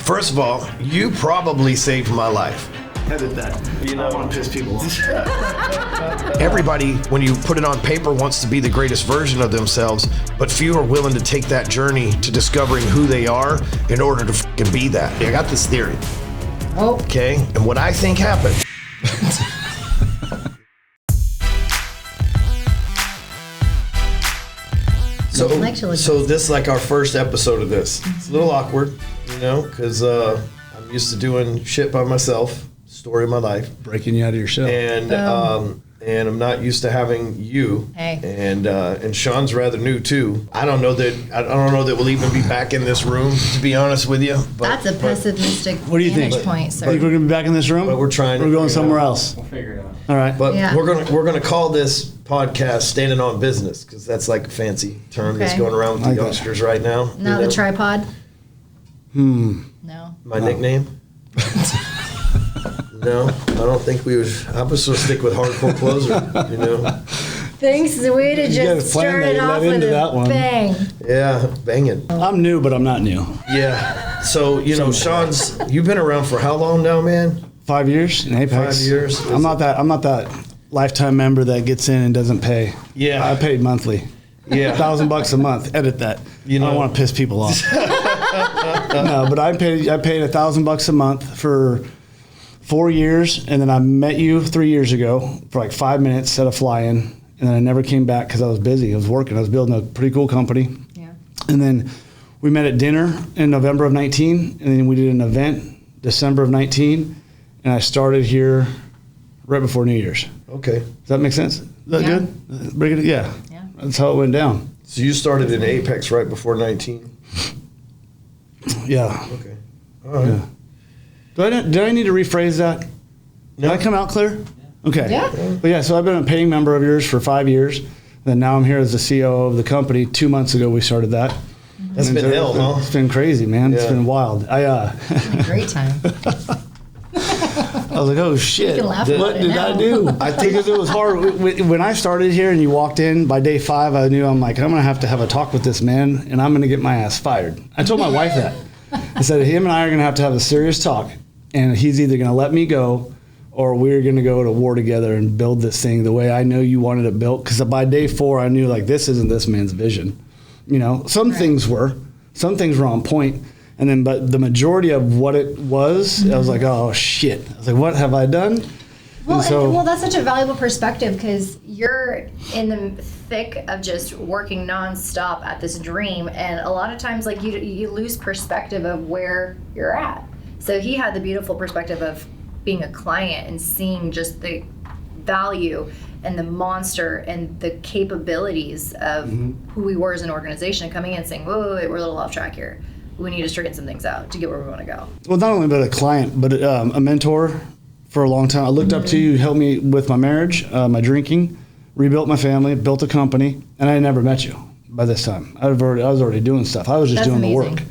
First of all, you probably saved my life. Edit that. You know, I want to piss people off. Everybody, when you put it on paper, wants to be the greatest version of themselves, but few are willing to take that journey to discovering who they are in order to fucking be that. I got this theory. Oh. Okay? And what I think happened. So this is like our first episode of this. It's a little awkward, you know, because I'm used to doing shit by myself. Story of my life. Breaking you out of your shell. And I'm not used to having you. Hey. And Shawn's rather new too. I don't know that we'll even be back in this room, to be honest with you. That's a pessimistic what do you think? point, sir. Think we're gonna be back in this room? But we're trying. We're going somewhere else. We'll figure it out. All right. But we're gonna call this podcast "Standing on Business" because that's like a fancy term that's going around with the youngsters right now. Not the tripod. No. My nickname. No, I don't think we would. I was going to stick with hardcore closer, you know. Thanks, the way to just start it off with a bang. Yeah, banging. I'm new, but I'm not new. Yeah. So, you know, Shawn's, you've been around for how long now, man? 5 years in Apex. 5 years. I'm not that lifetime member that gets in and doesn't pay. Yeah. I paid monthly. Yeah. $1,000 a month. Edit that. You know, I don't want to piss people off. No, but I paid $1,000 a month for 4 years, and then I met you 3 years ago for like 5 minutes, set a fly-in, and then I never came back because I was busy. I was working. I was building a pretty cool company. Yeah. And then we met at dinner in November of 19, and then we did an event December of 19, and I started here right before New Year's. Okay. Does that make sense? Is that good? Bring it. Yeah. That's how it went down. So you started in Apex right before 19? Yeah. Okay. All right. Yeah. Did I need to rephrase that? Did I come out clear? Okay. Yeah. But yeah, so I've been a paying member of yours for 5 years. Then now I'm here as the CEO of the company. 2 months ago we started that. That's been hell, huh? It's been crazy, man. Yeah. It's been wild. Great time. I was like, oh shit, what did I do? I think because it was hard. When I started here and you walked in, by day 5, I knew I'm going to have a talk with this man and I'm going to get my ass fired. I told my wife that. I said, him and I are going to have a serious talk. And he's either going to let me go or we're going to go to war together and build this thing the way I know you wanted it built. Because by day 4, I knew, like, this isn't this man's vision. You know, some things were on point. And then, but the majority of what it was, I was like, oh, shit. I was like, what have I done? Well, that's such a valuable perspective because you're in the thick of just working nonstop at this dream. And a lot of times, like, you lose perspective of where you're at. So he had the beautiful perspective of being a client and seeing just the value and the monster and the capabilities of who we were as an organization, coming in and saying, whoa, we're a little off track here. We need to straighten some things out to get where we want to go. Well, not only but a client, but a mentor for a long time. I looked up to you, helped me with my marriage, my drinking, rebuilt my family, built a company, and I had never met you by this time. I was already doing stuff. I was just doing the work.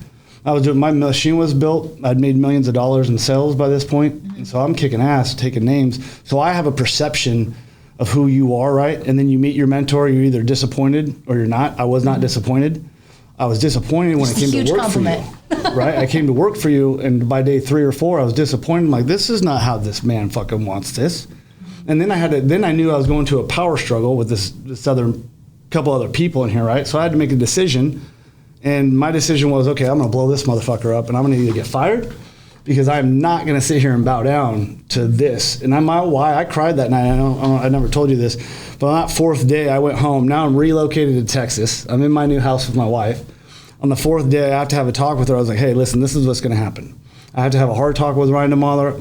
My machine was built. I'd made millions of dollars in sales by this point. And so I'm kicking ass, taking names. So I have a perception of who you are, right? And then you meet your mentor, you're either disappointed or you're not. I was not disappointed. I was disappointed when I came to work for you, right? I came to work for you, and by day 3 or 4, I was disappointed. I'm like, this is not how this man fucking wants this. And then I knew I was going to a power struggle with this couple other people in here, right? So I had to make a decision. And my decision was, okay, I'm going to blow this motherfucker up, and I'm going to either get fired because I'm not going to sit here and bow down to this. And I cried that night. I never told you this, but on that 4th day, I went home. Now I'm relocated to Texas. I'm in my new house with my wife. On the 4th day, I have to have a talk with her. I was like, hey, listen, this is what's going to happen. I have to have a hard talk with Ryan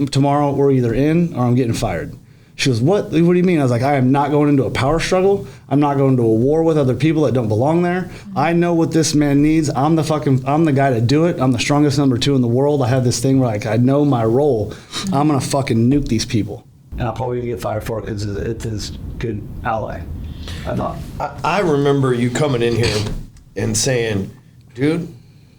tomorrow. We're either in or I'm getting fired. She goes, what do you mean? I was like, I am not going into a power struggle. I'm not going to a war with other people that don't belong there. I know what this man needs. I'm the guy to do it. I'm the strongest number 2 in the world. I have this thing where, like, I know my role. I'm going to fucking nuke these people. And I'll probably get fired for it because it's his good ally, I thought. I remember you coming in here and saying, dude,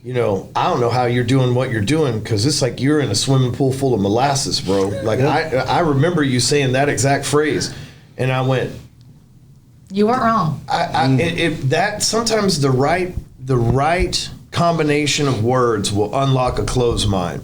you know, I don't know how you're doing what you're doing because it's like you're in a swimming pool full of molasses, bro. Like, yeah. I remember you saying that exact phrase, and I went, you weren't wrong. That sometimes the right combination of words will unlock a closed mind.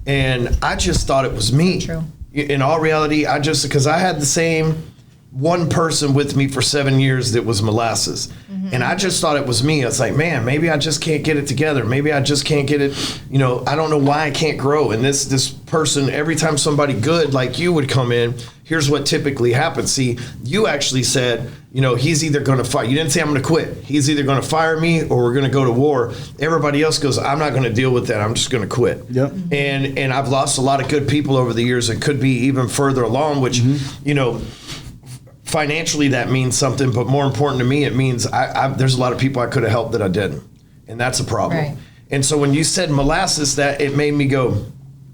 And I just thought it was me. True. In all reality, because I had the same one person with me for 7 years that was molasses. And I just thought it was me. I was like, man, maybe I just can't get it together. Maybe I just can't get it. You know, I don't know why I can't grow. And this person, every time somebody good like you would come in, here's what typically happens. See, you actually said, you know, he's either going to fire. You didn't say I'm going to quit. He's either going to fire me or we're going to go to war. Everybody else goes, I'm not going to deal with that. I'm just going to quit. Yep. And I've lost a lot of good people over the years that could be even further along, which, you know, financially that means something, but more important to me, it means there's a lot of people I could have helped that I didn't, and that's a problem. Right. And so when you said molasses, that it made me go,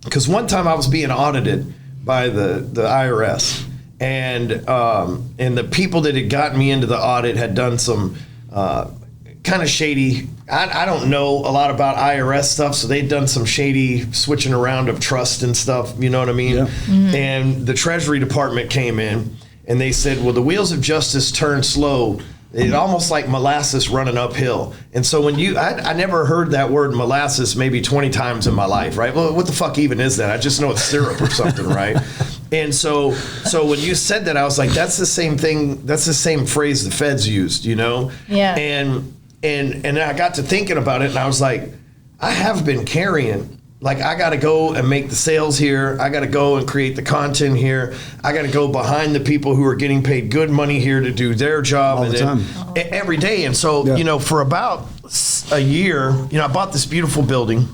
because one time I was being audited by the IRS, and the people that had gotten me into the audit had done some kind of shady. I don't know a lot about IRS stuff, so they'd done some shady switching around of trust and stuff. You know what I mean? Yeah. And the Treasury Department came in. And they said, well, the wheels of justice turn slow. It's almost like molasses running uphill. And so when I never heard that word molasses maybe 20 times in my life, right? Well, what the fuck even is that? I just know it's syrup or something, right? And so when you said that, I was like, that's the same thing. That's the same phrase the feds used, you know? Yeah. And I got to thinking about it, and I was like, I have been carrying. Like, I got to go and make the sales here. I got to go and create the content here. I got to go behind the people who are getting paid good money here to do their job. All the time. Every day. And so, you know, for about a year, you know, I bought this beautiful building,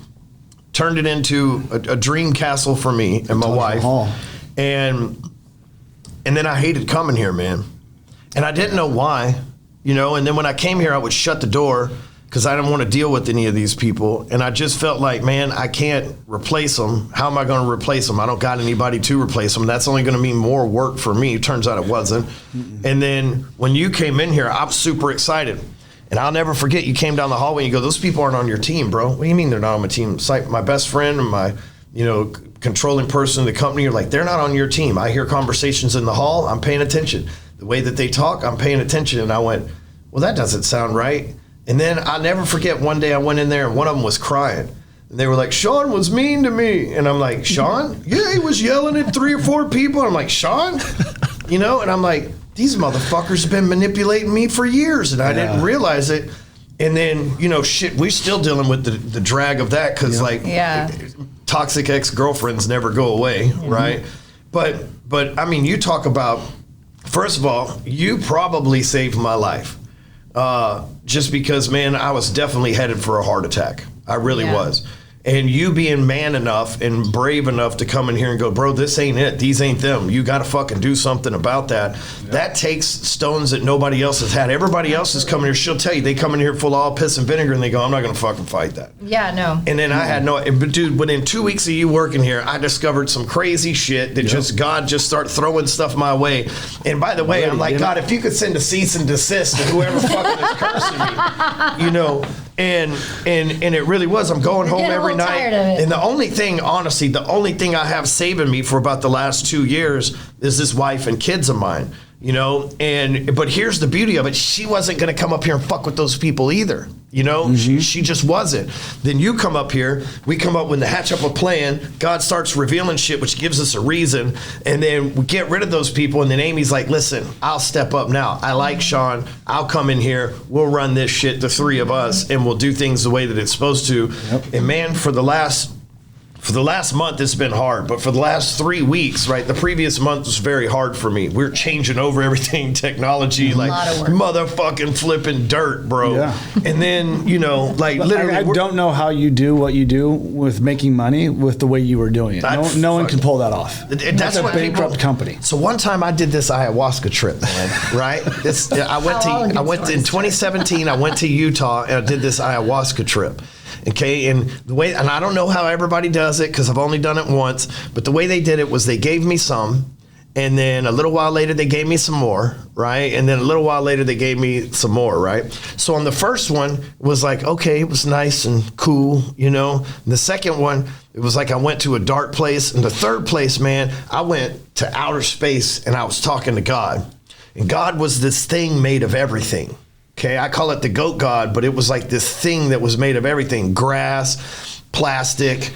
turned it into a dream castle for me and my wife. And then I hated coming here, man. And I didn't know why, you know. And then when I came here, I would shut the door, because I didn't want to deal with any of these people. And I just felt like, man, I can't replace them. How am I going to replace them? I don't got anybody to replace them. That's only going to mean more work for me. Turns out it wasn't. And then when you came in here, I was super excited. And I'll never forget, you came down the hallway and you go, those people aren't on your team, bro. What do you mean they're not on my team? It's like my best friend and my, you know, controlling person in the company. You're like, they're not on your team. I hear conversations in the hall. I'm paying attention. The way that they talk, I'm paying attention. And I went, well, that doesn't sound right. And then I'll never forget, one day I went in there and one of them was crying. And they were like, Shawn was mean to me. And I'm like, Shawn? Yeah, he was yelling at 3 or 4 people. And I'm like, Shawn? You know, and I'm like, these motherfuckers have been manipulating me for years. And I didn't realize it. And then, you know, shit, we're still dealing with the drag of that, because toxic ex-girlfriends never go away, right? But I mean, you talk about, first of all, you probably saved my life. Just because, man, I was definitely headed for a heart attack. I really was. And you being man enough and brave enough to come in here and go, bro, this ain't it. These ain't them. You got to fucking do something about that. Yep. That takes stones that nobody else has had. Everybody else is coming here. She'll tell you, they come in here full of all piss and vinegar and they go, I'm not going to fucking fight that. Yeah, no. And then I had but dude, within 2 weeks of you working here, I discovered some crazy shit that God just started throwing stuff my way. And by the way, I'm like, God, if you could send a cease and desist to whoever fucking is cursing me, you know. And it really was. I'm going home every night. And the only thing, honestly, the only thing I have saving me for about the last 2 years is this wife and kids of mine, you know. But here's the beauty of it. She wasn't going to come up here and fuck with those people either. You know, she just wasn't. Then you come up here, we come up with the hatch up a plan. God starts revealing shit, which gives us a reason. And then we get rid of those people. And then Amy's like, listen, I'll step up now. I like Shawn. I'll come in here. We'll run this shit, the 3 of us, and we'll do things the way that it's supposed to. Yep. And man, for the last month, it's been hard. But for the last 3 weeks, right, the previous month was very hard for me. We're changing over everything, technology, like motherfucking flipping dirt, bro. Yeah. And then, you know, like literally. I don't know how you do what you do with making money with the way you were doing it. No one can pull that off. That's a bankrupt company. So one time I did this ayahuasca trip, man, right? I went in 2017, I went to Utah and I did this ayahuasca trip. Okay, and I don't know how everybody does it because I've only done it once, but the way they did it was they gave me some, and then a little while later they gave me some more, right? And then a little while later they gave me some more, right? So on the first one, it was like, okay, it was nice and cool, you know? And the second one, it was like I went to a dark place. And the third place, man, I went to outer space and I was talking to God. And God was this thing made of everything. Okay, I call it the goat god, but it was like this thing that was made of everything: grass, plastic,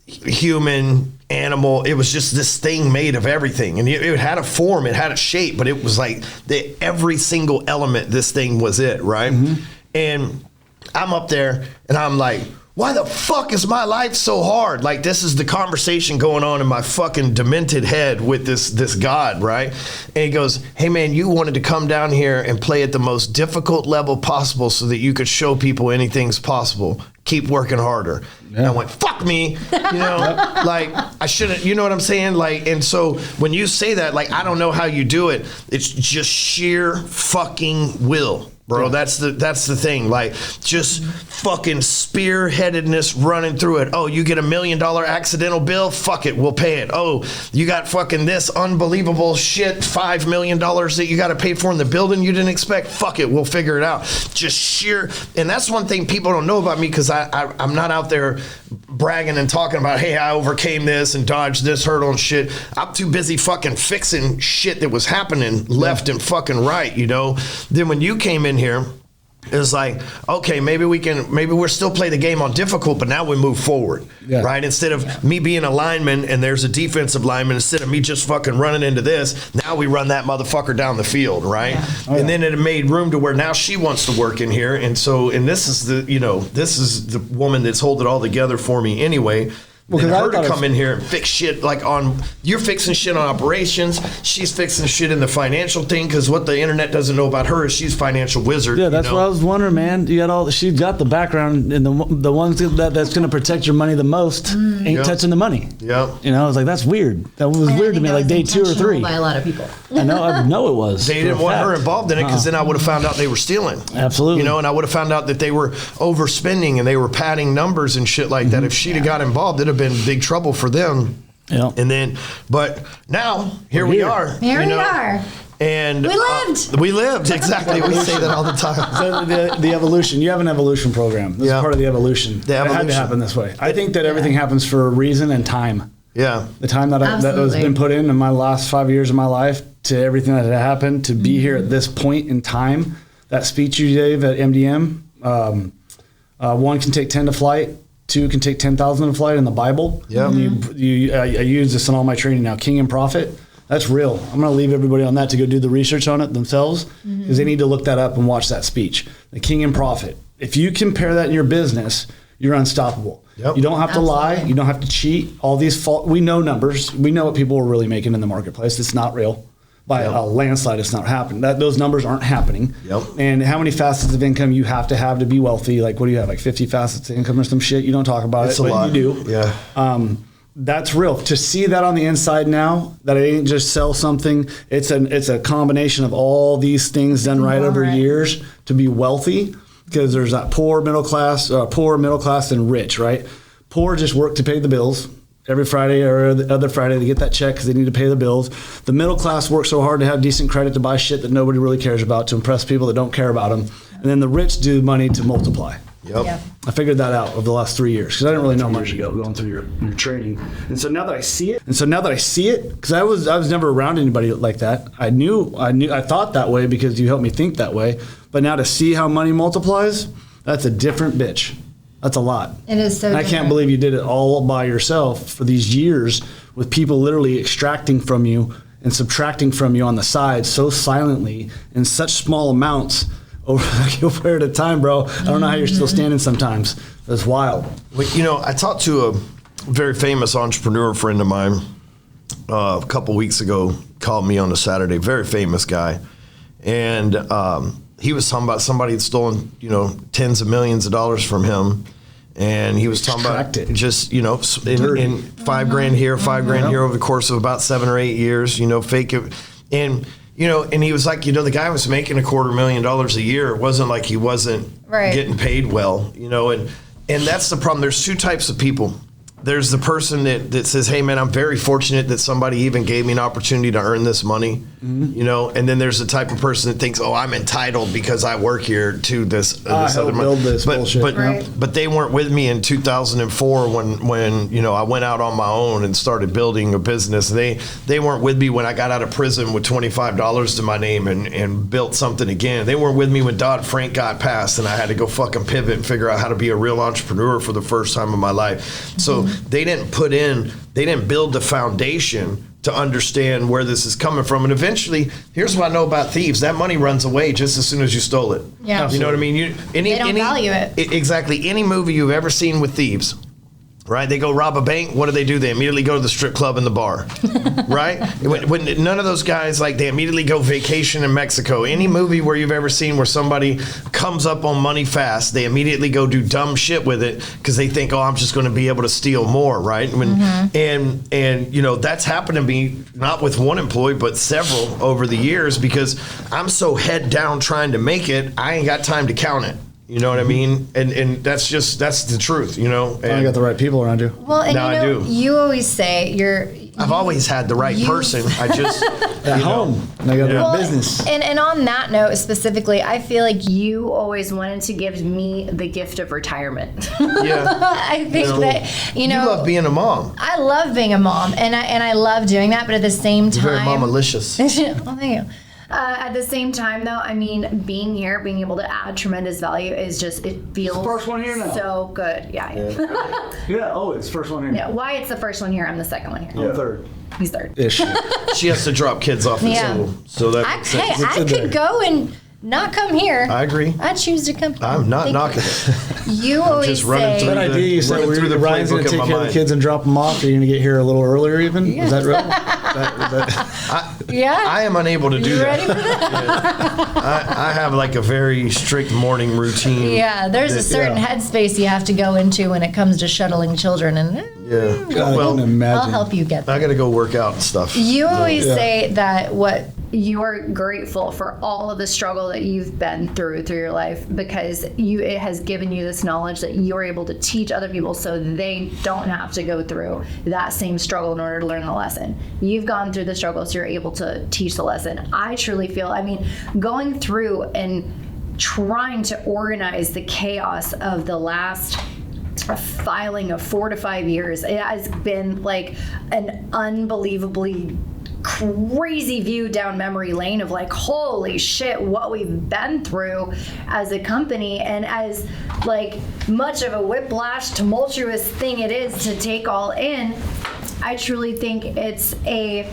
human, animal. It was just this thing made of everything, and it had a form, it had a shape, but it was like every single element. This thing was it, right? And I'm up there, and I'm like, why the fuck is my life so hard? Like, this is the conversation going on in my fucking demented head with this God, right? And he goes, hey man, you wanted to come down here and play at the most difficult level possible so that you could show people anything's possible. Keep working harder. And I went, fuck me, you know, like I shouldn't, you know what I'm saying? Like, and so when you say that, like, I don't know how you do it. It's just sheer fucking will. Bro, that's the thing. Like, just fucking spearheadedness running through it. Oh, you get $1 million accidental bill? Fuck it, we'll pay it. Oh, you got fucking this unbelievable shit, $5 million that you got to pay for in the building you didn't expect? Fuck it, we'll figure it out. Just sheer, and that's one thing people don't know about me, because I'm not out there bragging and talking about, hey, I overcame this and dodged this hurdle and shit. I'm too busy fucking fixing shit that was happening left and fucking right, you know? Then when you came in here, it was like, okay, maybe we're still play the game on difficult, but now we move forward, right? Instead of me being a lineman and there's a defensive lineman, instead of me just fucking running into this, now we run that motherfucker down the field, right? And then it made room to where now she wants to work in here. And so, and this is the woman that's holding it all together for me anyway. Well, and her to come in here and fix shit, like you're fixing shit on operations, she's fixing shit in the financial thing, because what the internet doesn't know about her is she's financial wizard. Yeah, that's what I was wondering, man. You got she's got the background, and the ones that's going to protect your money the most ain't touching the money. Yeah, you know, I was like, that's weird. That was weird to me, like day 2 or 3. By a lot of people. I know it was. They didn't want her involved in it, because then I would have found out they were stealing. Absolutely. You know, and I would have found out that they were overspending and they were padding numbers and shit like that. If she'd have got involved, it'd have been big trouble for them. Yeah. And then, but now here we are. Here we are. And we lived, exactly. We say that all the time. So the evolution, you have an evolution program. This is part of the evolution. It had to happen this way. I think that everything happens for a reason and time. Yeah. The time that has been put in my last 5 years of my life to everything that had happened to be here at this point in time. That speech you gave at MDM, 1 can take 10 to flight. 2 can take 10,000 to flight in the Bible. Yeah. I use this in all my training now. King and prophet. That's real. I'm going to leave everybody on that to go do the research on it themselves, because they need to look that up and watch that speech. The king and prophet. If you compare that in your business, you're unstoppable. Yep. You don't have to lie. You don't have to cheat. All these we know numbers. We know what people are really making in the marketplace. It's not real. By a landslide, it's not happening. Those numbers aren't happening. Yep. And how many facets of income you have to be wealthy? Like, what do you have? Like 50 facets of income or some shit? You don't talk about it, but you do. Yeah. That's real. To see that on the inside now, that it ain't just sell something. It's a combination of all these things done right over years to be wealthy. Because there's that poor, middle class, and rich, right? Poor just work to pay the bills. Every Friday or the other Friday, they get that check because they need to pay the bills. The middle class works so hard to have decent credit to buy shit that nobody really cares about, to impress people that don't care about them. And then the rich do money to multiply. Yep. I figured that out over the last 3 years, because I didn't really know much ago going through your training. And so now that I see it, because I was never around anybody like that. I thought that way because you helped me think that way. But now to see how money multiplies, that's a different bitch. That's a lot. It is so different. I can't believe you did it all by yourself for these years, with people literally extracting from you and subtracting from you on the side so silently in such small amounts over a period of time, bro. I don't know how you're still standing sometimes. That's wild. Well, you know, I talked to a very famous entrepreneur friend of mine a couple weeks ago, called me on a Saturday, very famous guy. And he was talking about somebody had stolen, tens of millions of dollars from him. And he was talking about just, in $5,000 here, $5,000 here over the course of about 7 or 8 years, fake it. And, and he was like, the guy was making $250,000 a year. It wasn't like he wasn't getting paid well, and that's the problem. There's 2 types of people. there's the person that says, hey, man, I'm very fortunate that somebody even gave me an opportunity to earn this money, you know, and then there's the type of person that thinks, oh, I'm entitled because I work here to this other money. Build this bullshit. But they weren't with me in 2004 when you know, I went out on my own and started building a business. They weren't with me when I got out of prison with $25 to my name and built something again. They weren't with me when Dodd-Frank got passed and I had to go fucking pivot and figure out how to be a real entrepreneur for the first time in my life. So they didn't build the foundation to understand where this is coming from. And eventually, here's what I know about thieves. That money runs away just as soon as you stole it. Yeah. You know what I mean? They don't value it. Exactly. Any movie you've ever seen with thieves, right? They go rob a bank. What do? They immediately go to the strip club and the bar, right? When none of those guys, like, they immediately go vacation in Mexico. Any movie where you've ever seen where somebody comes up on money fast, they immediately go do dumb shit with it because they think, oh, I'm just going to be able to steal more, right? And you know, that's happened to me, not with one employee, but several over the years, because I'm so head down trying to make it, I ain't got time to count it. You know what I mean? And that's the truth, you know? And I got the right people around you. Well, and now you know, I do. you always say I've always had the right person. I just At home. And I got Well, a business. And on that note specifically, I feel like you always wanted to give me the gift of retirement. Yeah. I think that, you know, You love being a mom. I love being a mom, and I love doing that, but at the same time, Very mama-licious. well, thank you. At the same time, though, I mean, being here, being able to add tremendous value is just, it feels First one here now. so good. Yeah. Yeah, oh, it's first one here. Yeah. Wyatt's the first one here. I'm the second one here. I'm third. He's third. Ish. She has to drop kids off at Yeah. school. So that makes sense. Hey, I in could there. go and not come here. I agree. I choose to come here. I'm not Thank knocking you. You always just running say through That idea you said running where through the Ryan's going playbook to in take my care of the mind. kids and drop them off. Are you going to get here a little earlier even? Yeah. Is that real? Yeah. I am unable to do You that. ready for that? I have like a very strict morning routine. Yeah, there's a certain headspace you have to go into when it comes to shuttling children, and Yeah. God, I Well, can imagine. I'll help you get there. I got to go work out and stuff. You always say that you're grateful for all of the struggle that you've been through your life, because it has given you this knowledge that you're able to teach other people so they don't have to go through that same struggle in order to learn the lesson. You've gone through the struggle, so you're able to teach the lesson. I truly feel, I mean, going through and trying to organize the chaos of the last filing of 4 to 5 years, it has been like an unbelievably crazy view down memory lane of like, holy shit, what we've been through as a company, and as like much of a whiplash, tumultuous thing it is to take all in. I truly think it's a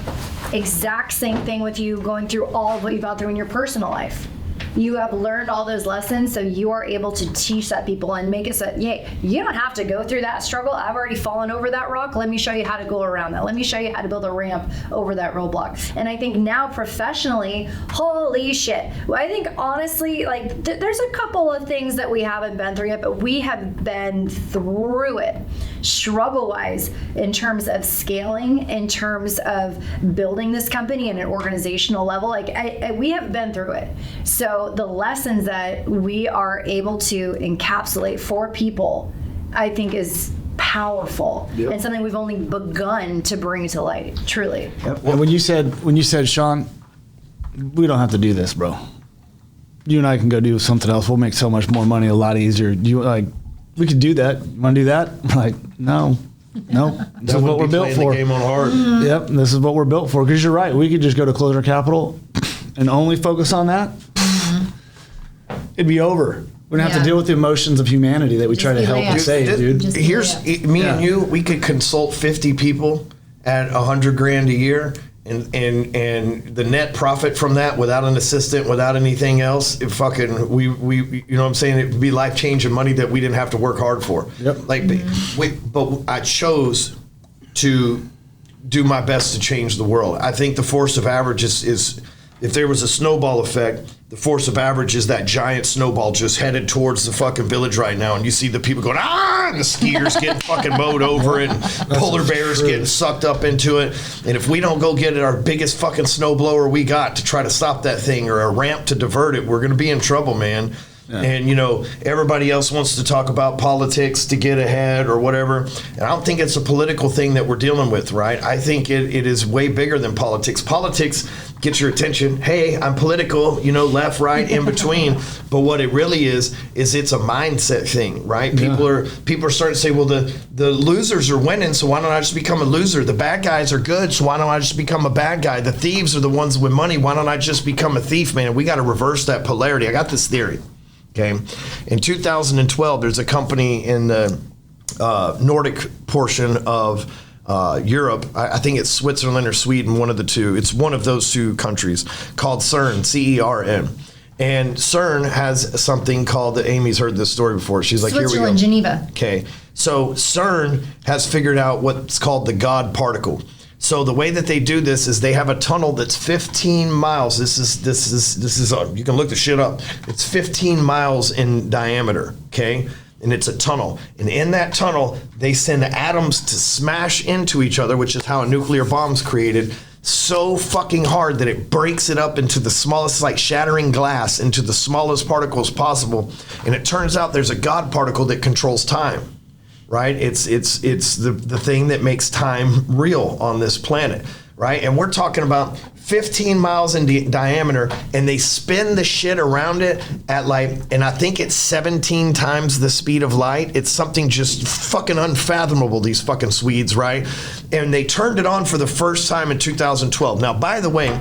exact same thing with you going through all of what you've gone through in your personal life. You have learned all those lessons, so you are able to teach that people and make it so, yeah, you don't have to go through that struggle. I've already fallen over that rock. Let me show you how to go around that. Let me show you how to build a ramp over that roadblock. And I think now professionally, holy shit. Well, I think honestly, like there's a couple of things that we haven't been through yet, but we have been through it struggle-wise in terms of scaling, in terms of building this company in an organizational level. Like we have been through it. So the lessons that we are able to encapsulate for people, I think, is powerful and something we've only begun to bring to light. Truly. And when you said, Shawn, we don't have to do this, bro. You and I can go do something else. We'll make so much more money, a lot easier. You like, we could do that. You want to do that? I'm like, no. This is what we're built for. The game on hard. Yep, this is what we're built for. Because you're right. We could just go to Closer Capital and only focus on that. It'd be over. We don't have to deal with the emotions of humanity that we try to help and save, dude. Just Me and you, we could consult 50 people at $100,000 a year, and the net profit from that, without an assistant, without anything else, it fucking we you know what I'm saying? It'd be life changing money that we didn't have to work hard for. Yep. Like, but I chose to do my best to change the world. I think the force of average is if there was a snowball effect, the force of average is that giant snowball just headed towards the fucking village right now, and you see the people going, and the skiers getting fucking mowed over it, and polar bears getting sucked up into it. And if we don't go get our biggest fucking snowblower we got to try to stop that thing, or a ramp to divert it, we're going to be in trouble, man. And, you know, everybody else wants to talk about politics to get ahead or whatever. And I don't think it's a political thing that we're dealing with, right? I think it is way bigger than politics. Politics gets your attention. Hey, I'm political, you know, left, right, in between. But what it really is it's a mindset thing, right? People are starting to say, well, the losers are winning, so why don't I just become a loser? The bad guys are good, so why don't I just become a bad guy? The thieves are the ones with money. Why don't I just become a thief, man? We got to reverse that polarity. I got this theory. Okay, in 2012, there's a company in the Nordic portion of Europe. I think it's Switzerland or Sweden, one of the two. It's one of those two countries called CERN, CERN. And CERN has something called, Amy's heard this story before. She's like, here we go. Geneva. Okay, so CERN has figured out what's called the God particle. So the way that they do this is they have a tunnel that's 15 miles. This is you can look the shit up. It's 15 miles in diameter, okay? And it's a tunnel. And in that tunnel, they send atoms to smash into each other, which is how a nuclear bomb's created, so fucking hard that it breaks it up into the smallest, like shattering glass, into the smallest particles possible. And it turns out there's a God particle that controls time. Right? It's the thing that makes time real on this planet, right? And we're talking about 15 miles in diameter, and they spin the shit around it at and I think it's 17 times the speed of light. It's something just fucking unfathomable, these fucking Swedes, right? And they turned it on for the first time in 2012. Now, by the way,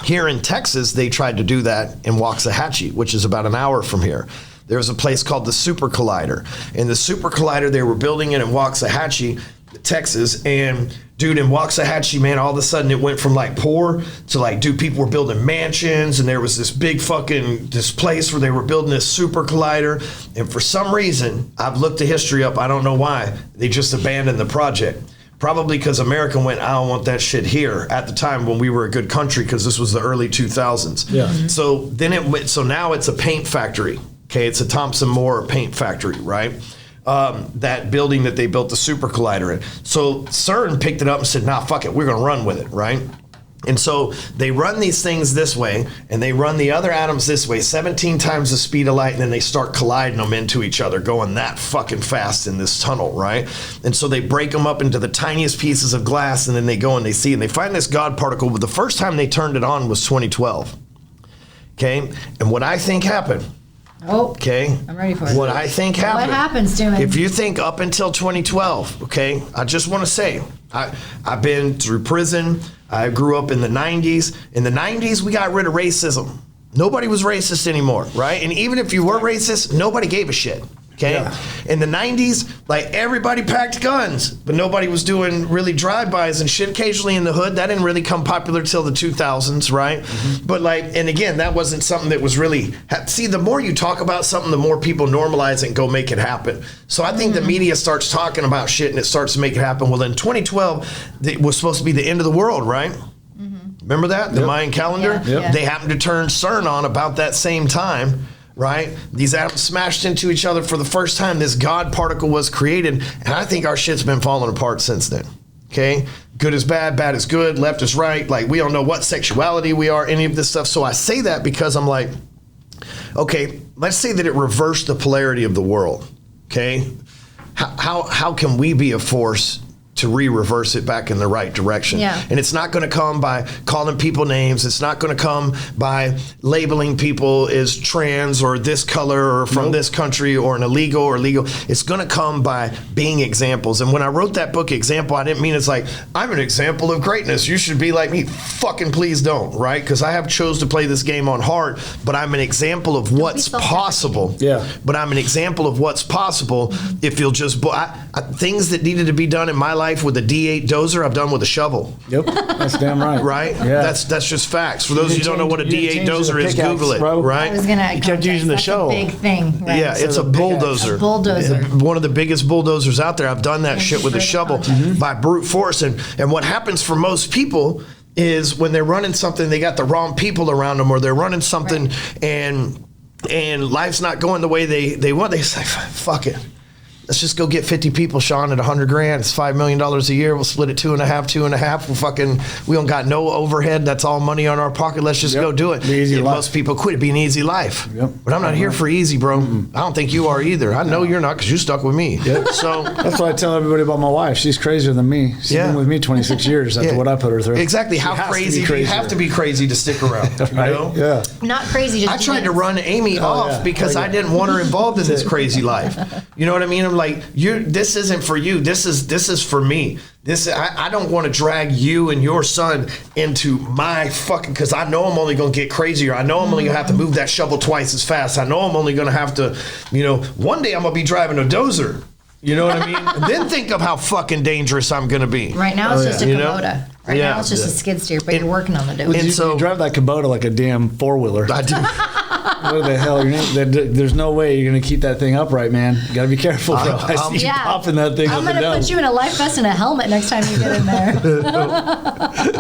here in Texas, they tried to do that in Waxahachie, which is about an hour from here. There's a place called the Super Collider. And the Super Collider, they were building it in Waxahachie, Texas. And dude, in Waxahachie, man, all of a sudden it went from like poor to like, dude, people were building mansions. And there was this big this place where they were building this Super Collider. And for some reason, I've looked the history up. I don't know why. They just abandoned the project. Probably because America went, I don't want that shit here at the time when we were a good country, because this was the early 2000s. Yeah. So then so now it's a paint factory. Okay, it's a Thompson Moore paint factory, right? That building that they built the Super Collider in. So CERN picked it up and said, nah, fuck it, we're gonna run with it, right? And so they run these things this way, and they run the other atoms this way, 17 times the speed of light, and then they start colliding them into each other, going that fucking fast in this tunnel, right? And so they break them up into the tiniest pieces of glass, and then they go and they see, and they find this God particle, but the first time they turned it on was 2012, okay? And what I think happened, okay, I'm ready for it. what I think happened. What happened, Stewman? If you think up until 2012, okay, I just want to say, I've been through prison. I grew up in the 90s. In the 90s, we got rid of racism. Nobody was racist anymore, right? And even if you were racist, nobody gave a shit. Okay. Yeah. In the 90s, like everybody packed guns, but nobody was doing really drive-bys and shit occasionally in the hood. That didn't really come popular till the 2000s, right? Mm-hmm. But and again, that wasn't something that was really, see, the more you talk about something, the more people normalize it and go make it happen. So I think the media starts talking about shit and it starts to make it happen. Well, in 2012, it was supposed to be the end of the world, right? Mm-hmm. Remember that? The Mayan calendar? Yeah. Yep. They happened to turn CERN on about that same time. Right? These atoms smashed into each other for the first time. This God particle was created, and I think our shit's been falling apart since then. Okay? Good is bad, bad is good, left is right. Like, we don't know what sexuality we are, any of this stuff. So I say that because I'm like, okay, let's say that it reversed the polarity of the world. Okay? How can we be a force to reverse it back in the right direction? Yeah. And it's not going to come by calling people names. It's not going to come by labeling people as trans or this color or from this country or an illegal or legal. It's going to come by being examples. And when I wrote that book, Example, I didn't mean it's like, I'm an example of greatness. You should be like me. Fucking please don't, right? Because I have chose to play this game on hard, but I'm an example of what's possible. Yeah. But I'm an example of what's possible if you'll just, things that needed to be done in my life with a D8 dozer, I've done with a shovel. Yep, that's damn right. Right? Yeah. That's just facts. For those of you who don't know what a D8 dozer is, Google it. Bro. Right? I was gonna. You kept using the shovel. Big thing. Right? Yeah, it's a bulldozer. A bulldozer. One of the biggest bulldozers out there. I've done that shit with a shovel by brute force. And what happens for most people is when they're running something, they got the wrong people around them, or they're running something and life's not going the way they want. They say, fuck it. let's just go get 50 people, Shawn, at $100,000. It's $5 million a year. We'll split it 2.5. We don't got no overhead. That's all money on our pocket. Let's just go do it. Easy life. Most people quit. It'd be an easy life. Yep. But I'm not here for easy, bro. I don't think you are either. I know you're not because you stuck with me. Yep. So that's what I tell everybody about my wife. She's crazier than me. She's been with me 26 years after what I put her through. Exactly. How crazy do you have to be crazy to stick around? Right? You know? Yeah. Not crazy. Just I tried to run Amy off because I didn't want her involved in this crazy life. You know what I mean? I'm like, this isn't for you. This is for me. I don't want to drag you and your son into my fucking, because I know I'm only going to get crazier. I know I'm only going to have to move that shovel twice as fast. I know I'm only going to have to, one day I'm going to be driving a dozer. You know what I mean? And then think of how fucking dangerous I'm going to be. Right now it's just a Kubota. Right now it's just a skid steer, but you're working on the dozer. And so you drive that Kubota like a damn four-wheeler. I do. What the hell? There's no way you're going to keep that thing upright, man. You got to be careful, bro. I see you popping that thing I'm up and going to down. put you in a life vest and a helmet next time you get in there.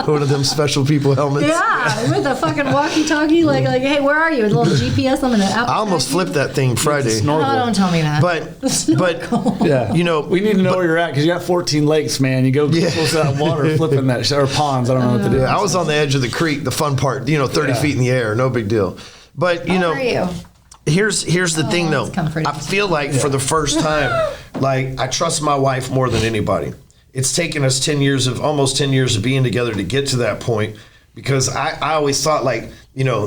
One of them special people helmets. Yeah, with a fucking walkie-talkie, like, hey, where are you? With a little GPS. I'm in an I almost flipped that thing Friday. No, don't tell me that. But yeah, we need to know where you're at because you got 14 lakes, man. You go close to that water, flipping that or ponds. I don't know what to do. I was on the edge of the creek, the fun part. 30 feet in the air, no big deal. But How are you? Here's the thing though. I feel like for the first time, like I trust my wife more than anybody. It's taken us almost 10 years of being together to get to that point, because I always thought like,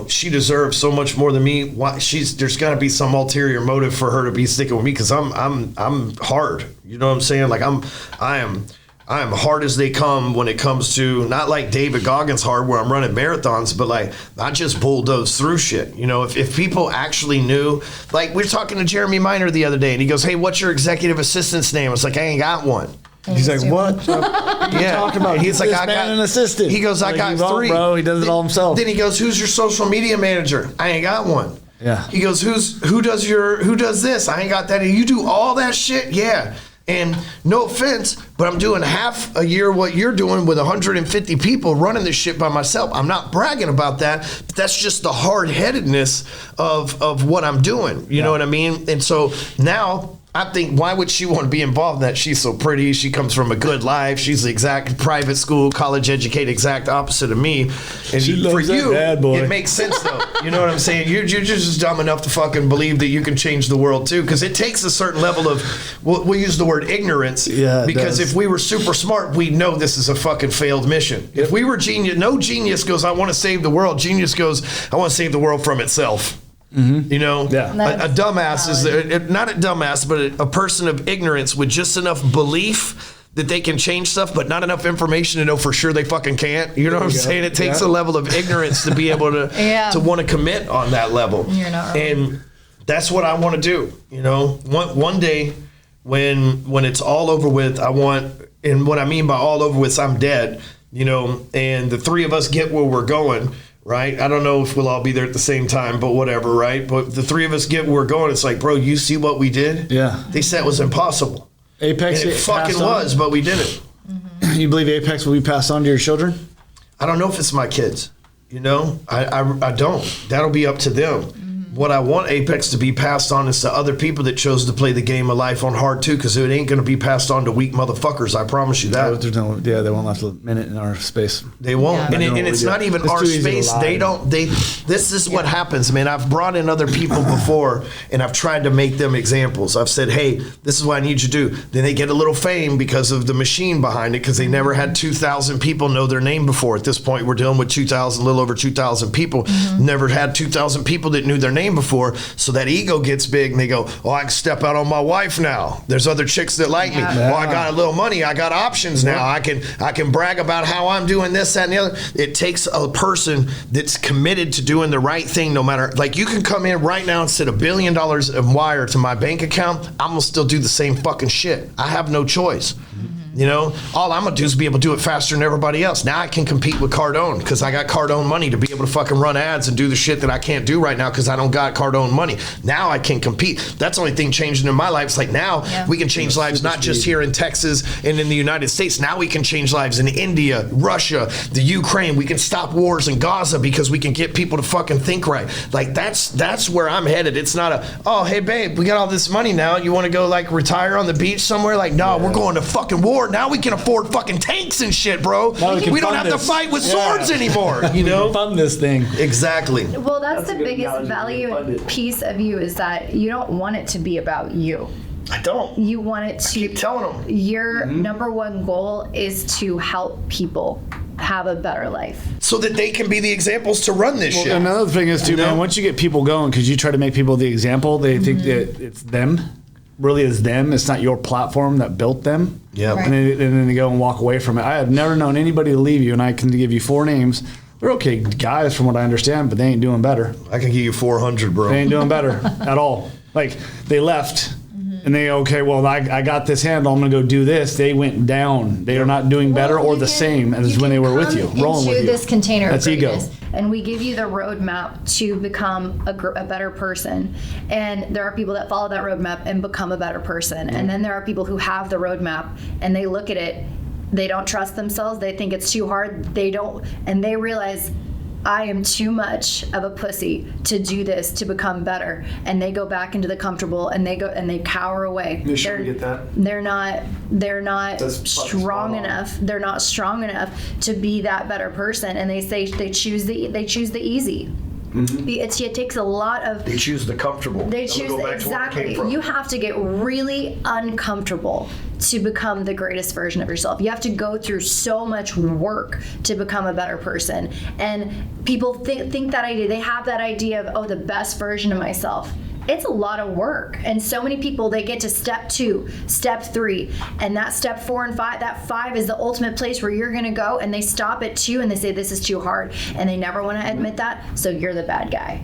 she deserves so much more than me. There's got to be some ulterior motive for her to be sticking with me, because I'm hard. You know what I'm saying? Like I am hard as they come when it comes to, not like David Goggins hard where I'm running marathons, but like I just bulldoze through shit. If people actually knew, like we were talking to Jeremy Miner the other day and he goes, hey, what's your executive assistant's name? I was like, I ain't got one. He's like, what? Yeah. Talking about? He's like, I got an assistant. He goes, I got three. Bro, he does it all himself. Then he goes, who's your social media manager? I ain't got one. Yeah. He goes, who does this? I ain't got that. And you do all that shit? Yeah. And no offense, but I'm doing half a year what you're doing with 150 people running this shit by myself. I'm not bragging about that, but that's just the hard-headedness of what I'm doing. You know what I mean? And so now I think, why would she want to be involved in that? She's so pretty. She comes from a good life. She's the exact private school, college educated, exact opposite of me. And she loves for you, bad boy. it makes sense though. You know what I'm saying? You're just dumb enough to fucking believe that you can change the world too, because it takes a certain level of, we'll use the word ignorance. Yeah, because if we were super smart, we know this is a fucking failed mission. If we were genius, no genius goes, I want to save the world. Genius goes, I want to save the world from itself. Mm-hmm. A dumbass is not a dumbass, but a person of ignorance with just enough belief that they can change stuff, but not enough information to know for sure they fucking can't. You know what I'm saying? It takes a level of ignorance to be able to to want to commit on that level. You're not wrong. And that's what I want to do. One day when it's all over with, I want, and what I mean by all over with, I'm dead. And the three of us get where we're going. Right? I don't know if we'll all be there at the same time, but whatever, right? But the three of us get where we're going. It's like, bro, you see what we did? Yeah. They said it was impossible. Apex, and it fucking was, but we did it. Mm-hmm. You believe Apex will be passed on to your children? I don't know if it's my kids. I don't. That'll be up to them. What I want Apex to be passed on is to other people that chose to play the game of life on hard too, because it ain't going to be passed on to weak motherfuckers. I promise you that. They won't last a minute in our space. They won't. Yeah. And it's not even our space. This is what happens, man. I've brought in other people before and I've tried to make them examples. I've said, hey, this is what I need you to do. Then they get a little fame because of the machine behind it, because they never had 2,000 people know their name before. At this point, we're dealing with a little over 2,000 people. Never had 2,000 people that knew their name before. So that ego gets big and they go, oh, I can step out on my wife now. There's other chicks that like me. Oh, I got a little money. I got options now. I can brag about how I'm doing this, that, and the other. It takes a person that's committed to doing the right thing, no matter, like you can come in right now and set $1 billion and wire to my bank account. I'm gonna still do the same fucking shit. I have no choice. You know, all I'm gonna do is be able to do it faster than everybody else. Now I can compete with Cardone because I got Cardone money to be able to fucking run ads and do the shit that I can't do right now because I don't got Cardone money. Now I can compete. That's the only thing changing in my life. It's like now we can change lives not just here in Texas and in the United States. Now we can change lives in India, Russia, the Ukraine. We can stop wars in Gaza because we can get people to fucking think right. Like that's where I'm headed. It's not a, oh, hey babe, we got all this money now. You want to go like retire on the beach somewhere? Like, no, we're going to fucking war. Now we can afford fucking tanks and shit, bro. We don't have to fight with swords anymore, you know? Fund this thing. Exactly. Well, that's the biggest value piece of you is that you don't want it to be about you. I don't. You want it to. Keep telling them. Your number one goal is to help people have a better life. So that they can be the examples to run this shit. Another thing is too, man, once you get people going, because you try to make people the example, they think that it's them. Really is them. It's not your platform that built them. Yeah. Right. And then they go and walk away from it. I have never known anybody to leave you, and I can give you 4 names. They're okay guys from what I understand, but they ain't doing better. I can give you 400, bro. They ain't doing better at all. Like, they left. And they, okay, well, I got this handle. I'm going to go do this. They went down. They are not doing better or the same as when they were with you, rolling with you. This container That's of ego. greatness, and we give you the roadmap to become a better person. And there are people that follow that roadmap and become a better person. And then there are people who have the roadmap and they look at it. They don't trust themselves. They think it's too hard. They don't, and they realize, I am too much of a pussy to do this to become better, and they go back into the comfortable and they go and they cower away. They sure get that. They're not That's strong spot on. enough. They're not strong enough to be that better person, and they say they choose the easy. It takes a lot of. They choose the comfortable. They choose exactly. You have to get really uncomfortable to become the greatest version of yourself. You have to go through so much work to become a better person. And people think that idea. They have that idea of, oh, the best version of myself. It's a lot of work. And so many people, they get to step 2, step 3, and that step 4 and 5, that 5 is the ultimate place where you're gonna go, and they stop at 2 and they say, this is too hard. And they never wanna admit that, so you're the bad guy.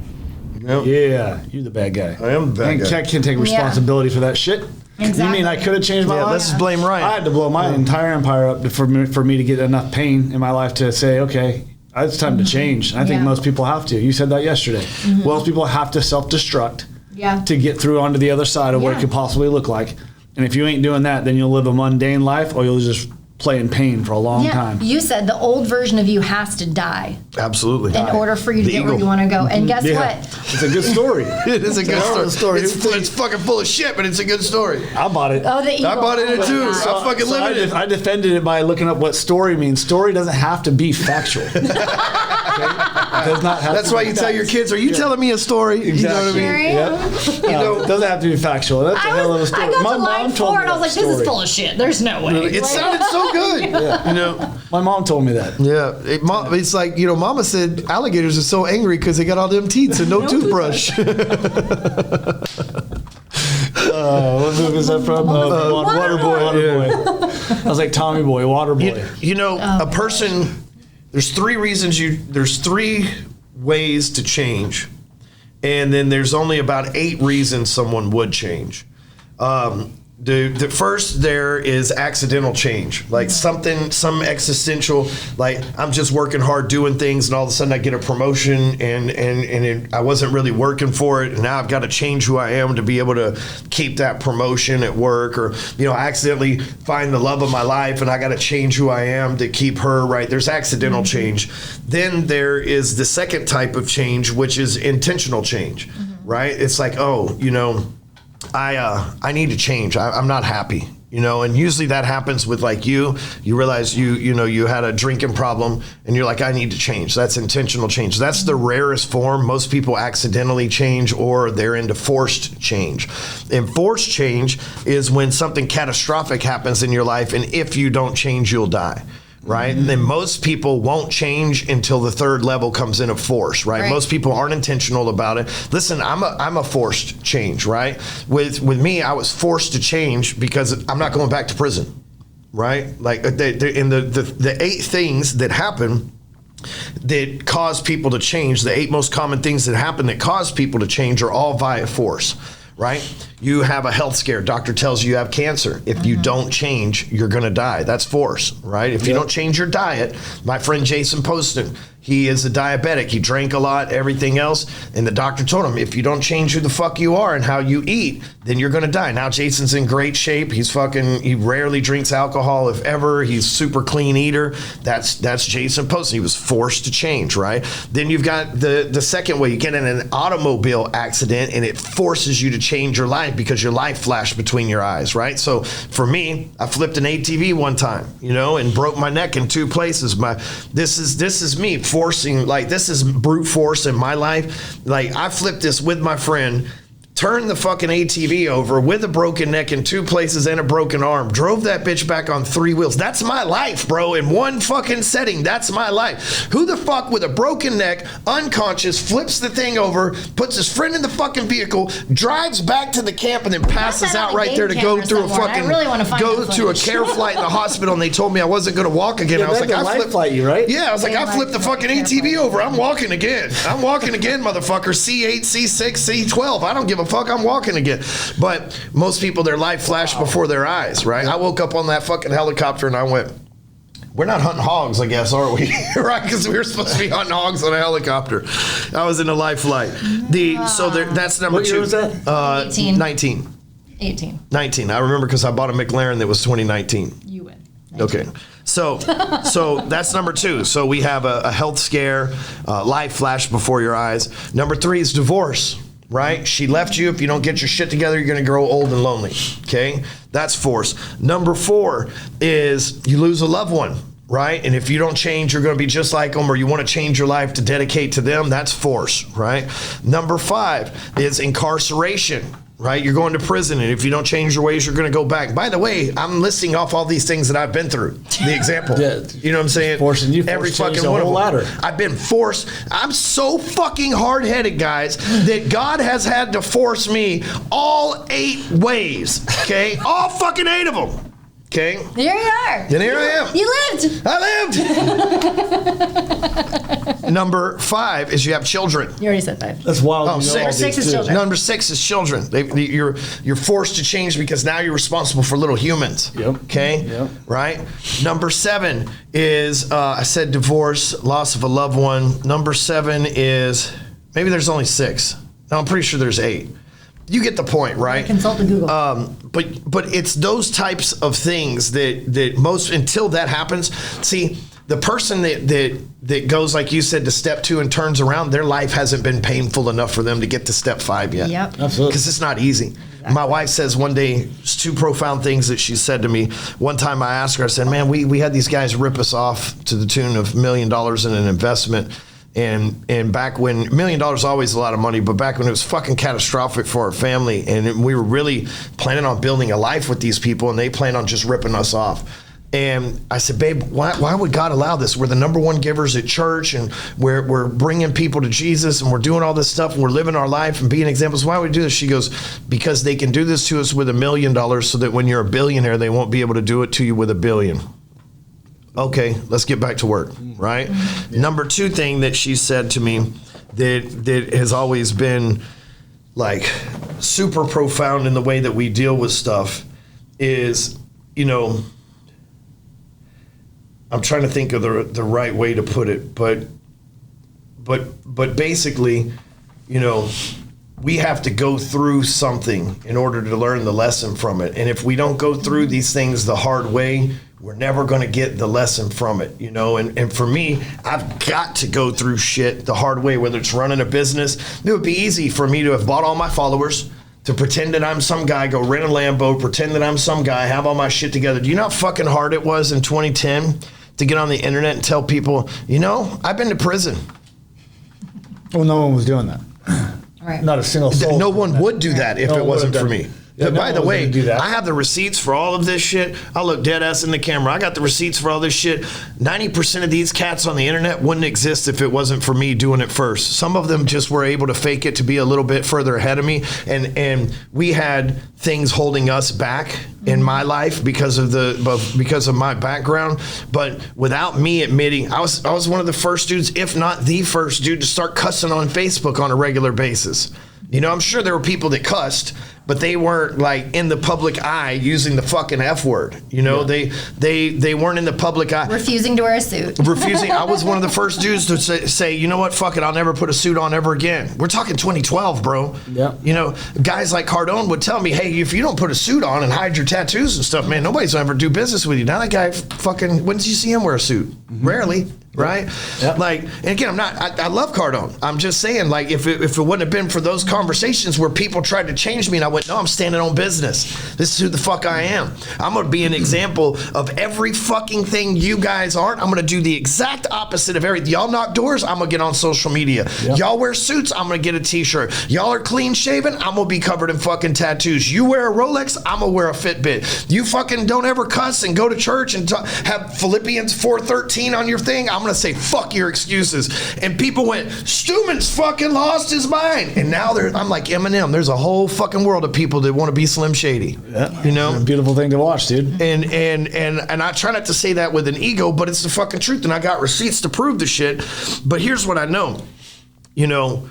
Yep. Yeah, you're the bad guy. I am the bad guy. I can't take responsibility for that shit. Exactly. You mean I could have changed my life? Let's just blame Ryan. I had to blow my entire empire up for me to get enough pain in my life to say, okay, it's time to change. I think most people have to. You said that yesterday. Most people have to self-destruct to get through onto the other side of what it could possibly look like. And if you ain't doing that, then you'll live a mundane life, or you'll just play in pain for a long time. You said the old version of you has to die Absolutely. in order for you to get where you want to go. And guess what? It's a good story. It is a good story. story. It's fucking full of shit, but it's a good story. I bought it. Oh, the eagle. I bought it in too. So I fucking live in it. I defended it by looking up what story means. Story doesn't have to be factual. Okay? It does not have That's to why be you tell your kids, are you telling me a story? Exactly. You know what I Sure mean? am. Yeah. It doesn't have to be factual. That's a hell of a story. I got My to line mom told 4 me and I was like, that this is story. full of shit. There's no way. It sounded so good. You know? My mom told me that. Yeah. It's like, you know, Mama said alligators are so angry because they got all them teeth and no toothbrush. What movie is that from? Waterboy. I was like Tommy Boy, Waterboy. You know, a person, there's 3 ways to change, and then there's only about 8 reasons someone would change. The first there is accidental change, like some existential, like I'm just working hard doing things and all of a sudden I get a promotion and I wasn't really working for it, and now I've got to change who I am to be able to keep that promotion at work, or, you know, I accidentally find the love of my life and I got to change who I am to keep her, right? There's accidental change. Then there is the second type of change, which is intentional change, right? It's like, oh, you know, I need to change. I'm not happy, you know, and usually that happens with like you realize you had a drinking problem and you're like, I need to change. That's intentional change. That's the rarest form. Most people accidentally change, or they're into forced change. And forced change is when something catastrophic happens in your life, and if you don't change, you'll die. Right? And then most people won't change until the 3rd level comes in of force, right? Most people aren't intentional about it. Listen, I'm a forced change, right? With me, I was forced to change because I'm not going back to prison, right? Like the 8 things that happen that cause people to change, the 8 most common things that happen that cause people to change are all via force. right? You have a health scare. Doctor tells you have cancer. If you don't change, you're going to die. That's force, right? If you don't change your diet, my friend Jason Poston, he is a diabetic. He drank a lot, everything else. And the doctor told him, if you don't change who the fuck you are and how you eat, then you're going to die. Now Jason's in great shape. He rarely drinks alcohol, if ever. He's super clean eater. That's Jason Poston. He was forced to change, right? Then you've got the second way. You get in an automobile accident and it forces you to change your life because your life flashed between your eyes, right? So for me, I flipped an ATV one time, and broke my neck in 2 places. This is me forcing, like, this is brute force in my life. Like, I flipped this with my friend, turned the fucking ATV over with a broken neck in 2 places and a broken arm, drove that bitch back on 3 wheels. That's my life, bro. In one fucking setting, that's my life. Who the fuck with a broken neck, unconscious, flips the thing over, puts his friend in the fucking vehicle, drives back to the camp, and then passes out right there to go through a fucking, go to a care flight in the hospital, and they told me I wasn't going to walk again. I was like, I flipped flight you, right? Yeah, I was like, I flipped the fucking ATV over. I'm walking again. I'm walking again, motherfucker. C8, C6, C12. I don't give a fuck, I'm walking again. But most people, their life flashed before their eyes, right? I woke up on that fucking helicopter and I went, we're not hunting hogs, I guess, are we? Right? Because we were supposed to be hunting hogs on a helicopter. I was in a life flight. That's number what 2. Year was that? 18. 19. 18. 19. I remember because I bought a McLaren that was 2019. You win. Okay. So that's number 2. So we have a health scare, life flash before your eyes. Number 3 is divorce, right? She left you. If you don't get your shit together, you're going to grow old and lonely. Okay. That's force. Number 4 is you lose a loved one, right? And if you don't change, you're going to be just like them, or you want to change your life to dedicate to them. That's force, right? Number 5 is incarceration. Right? You're going to prison, and if you don't change your ways, you're going to go back. By the way, I'm listing off all these things that I've been through. The example. You know what I'm saying? Forcing you, every fucking one of them. ladder. I've been forced. I'm so fucking hard-headed, guys, that God has had to force me all 8 ways. Okay? All fucking 8 of them. Okay? Here you are. And here I am. You lived. I lived. Number 5 is you have children. You already said 5. That's wild. Oh, 6 is children. Number 6 is children. You're forced to change because now you're responsible for little humans. Yep. Okay. Yep. Right. Number 7 is I said divorce, loss of a loved one. Number 7 is maybe there's only 6. No, I'm pretty sure there's 8. You get the point, right? Consult the Google. But it's those types of things that most, until that happens, see, the person that goes, like you said, to step 2 and turns around, their life hasn't been painful enough for them to get to step 5 yet. Yep. Absolutely. Because it's not easy. Exactly. My wife says one day, it's 2 profound things that she said to me. One time I asked her, I said, man, we had these guys rip us off to the tune of $1 million in an investment. And back when $1 million is always a lot of money, but back when it was fucking catastrophic for our family, and we were really planning on building a life with these people, and they planned on just ripping us off. And I said, babe, why would God allow this? We're the number 1 givers at church, and we're bringing people to Jesus, and we're doing all this stuff, and we're living our life and being examples. Why would we do this? She goes, because they can do this to us with $1 million, so that when you're a billionaire, they won't be able to do it to you with $1 billion. Okay, let's get back to work, right? Yeah. Number 2 thing that she said to me that has always been like super profound in the way that we deal with stuff is, I'm trying to think of the right way to put it, but basically, we have to go through something in order to learn the lesson from it. And if we don't go through these things the hard way, we're never going to get the lesson from it, and for me, I've got to go through shit the hard way, whether it's running a business. It would be easy for me to have bought all my followers, to pretend that I'm some guy, go rent a Lambo, pretend that I'm some guy, have all my shit together. Do you know how fucking hard it was in 2010 to get on the internet and tell people, I've been to prison? Well, no one was doing that. Right. Not a single soul. No one would do that if it wasn't for me. Yeah, by the way, do that. I have the receipts for all of this shit. I look dead ass in the camera. I got the receipts for all this shit. 90% of these cats on the internet wouldn't exist if it wasn't for me doing it first. Some of them just were able to fake it to be a little bit further ahead of me. And we had things holding us back in my life because of my background. But without me admitting, I was one of the first dudes, if not the first dude, to start cussing on Facebook on a regular basis. I'm sure there were people that cussed, but they weren't like in the public eye using the fucking F word. You know, they weren't in the public eye. Refusing to wear a suit. Refusing. I was one of the first dudes to say, you know what, fuck it, I'll never put a suit on ever again. We're talking 2012, bro. Yeah. You know, guys like Cardone would tell me, hey, if you don't put a suit on and hide your tattoos and stuff, man, nobody's gonna ever do business with you. Now that guy fucking, when did you see him wear a suit? Rarely. Right? Yep. Like, and again, I love Cardone. I'm just saying, like, if it wouldn't have been for those conversations where people tried to change me and I went, no, I'm standing on business. This is who the fuck I am. I'm going to be an example of every fucking thing you guys aren't. I'm going to do the exact opposite of everything. Y'all knock doors, I'm going to get on social media. Yep. Y'all wear suits, I'm going to get a t-shirt. Y'all are clean shaven, I'm going to be covered in fucking tattoos. You wear a Rolex, I'm going to wear a Fitbit. You fucking don't ever cuss and go to church and have Philippians 4:13 on your thing, I'm going to say, fuck your excuses. And people went, Stewman's fucking lost his mind. And now I'm like Eminem. There's a whole fucking world of people that want to be Slim Shady. Yeah. You know? It's a beautiful thing to watch, dude. And I try not to say that with an ego, but it's the fucking truth. And I got receipts to prove the shit. But here's what I know. You know,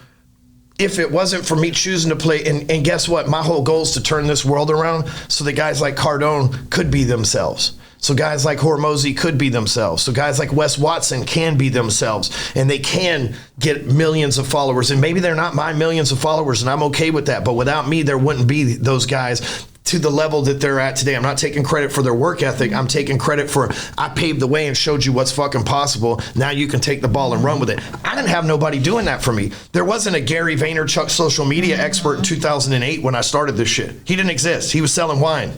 if it wasn't for me choosing to play, and guess what? My whole goal is to turn this world around so that guys like Cardone could be themselves. So guys like Hormozy could be themselves. So guys like Wes Watson can be themselves. And they can get millions of followers. And maybe they're not my millions of followers, and I'm okay with that. But without me, there wouldn't be those guys to the level that they're at today. I'm not taking credit for their work ethic. I'm taking credit for, I paved the way and showed you what's fucking possible. Now you can take the ball and run with it. I didn't have nobody doing that for me. There wasn't a Gary Vaynerchuk social media expert in 2008 when I started this shit. He didn't exist. He was selling wine.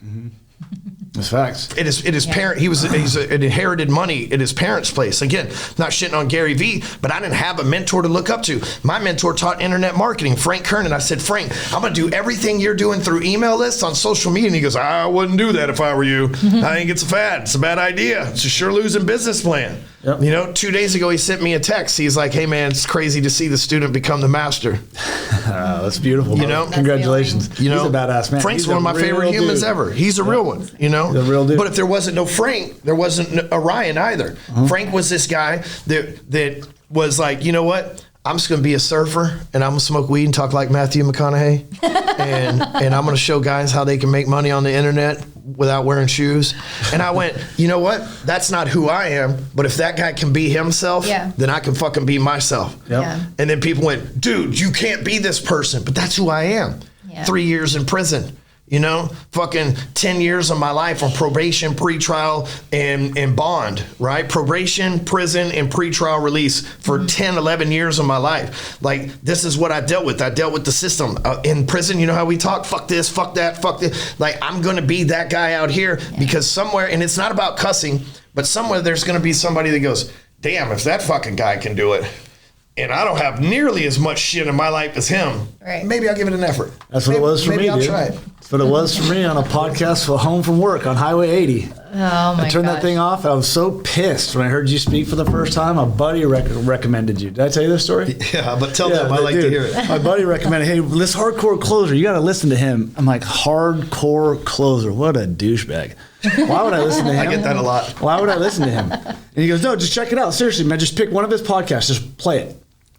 Mm-hmm. That's facts. He's inherited money at his parents' place. Again, not shitting on Gary Vee, but I didn't have a mentor to look up to. My mentor taught internet marketing, Frank Kernan. I said, Frank, I'm going to do everything you're doing through email lists on social media. And he goes, I wouldn't do that if I were you. I think it's a fad. It's a bad idea. It's a sure losing business plan. Yep. You know, 2 days ago, he sent me a text. He's like, hey, man, it's crazy to see the student become the master. That's beautiful. You know, congratulations. You know, he's a badass man. Frank's one of my favorite humans ever. He's a real one, you know. The real dude. But if there wasn't no Frank, there wasn't a Ryan either. Uh-huh. Frank was this guy that was like, you know what? I'm just going to be a surfer, and I'm going to smoke weed and talk like Matthew McConaughey. and I'm going to show guys how they can make money on the internet without wearing shoes. And I went, you know what? That's not who I am. But if that guy can be himself, then I can fucking be myself. Yep. Yeah. And then people went, dude, you can't be this person. But that's who I am. Yeah. 3 years in prison. You know, fucking 10 years of my life on probation, pretrial, and bond, right? Probation, prison, and pretrial release for 10, 11 years of my life. Like, this is what I dealt with. I dealt with the system. In prison, you know how we talk? Fuck this, fuck that, fuck this. Like, I'm going to be that guy out here because somewhere, and it's not about cussing, but somewhere there's going to be somebody that goes, damn, if that fucking guy can do it, and I don't have nearly as much shit in my life as him, maybe I'll give it an effort. That's what it was for me, I'll dude. try it. That's what it was for me on a podcast for home from work on Highway 80. Oh my I turned that thing off. I was so pissed when I heard you speak for the first time. A buddy recommended you. Did I tell you this story? Yeah, but tell them. I like to hear it. My buddy recommended, hey, this hardcore closer, you got to listen to him. I'm like, hardcore closer. What a douchebag. Why would I listen to him? I get that a lot. Why would I listen to him? And he goes, no, just check it out. Seriously, man, just pick one of his podcasts. Just play it.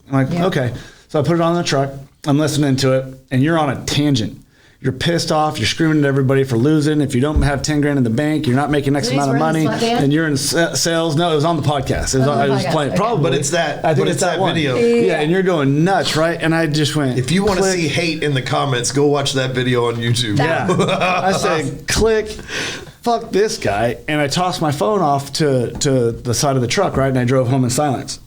I'm like, okay. So I put it on the truck. I'm listening to it, and you're on a tangent. You're pissed off. You're screaming at everybody for losing. If you don't have 10 grand in the bank, you're not making X amount of money, and you're in sales. No, it was on the podcast. I was playing. Okay. Probably, but it's that. I think it's that video. Yeah, and you're going nuts, right? And I just went. If you want to see hate in the comments, go watch that video on YouTube. Yeah, I said, click. Fuck this guy, and I tossed my phone off to the side of the truck, right? And I drove home in silence.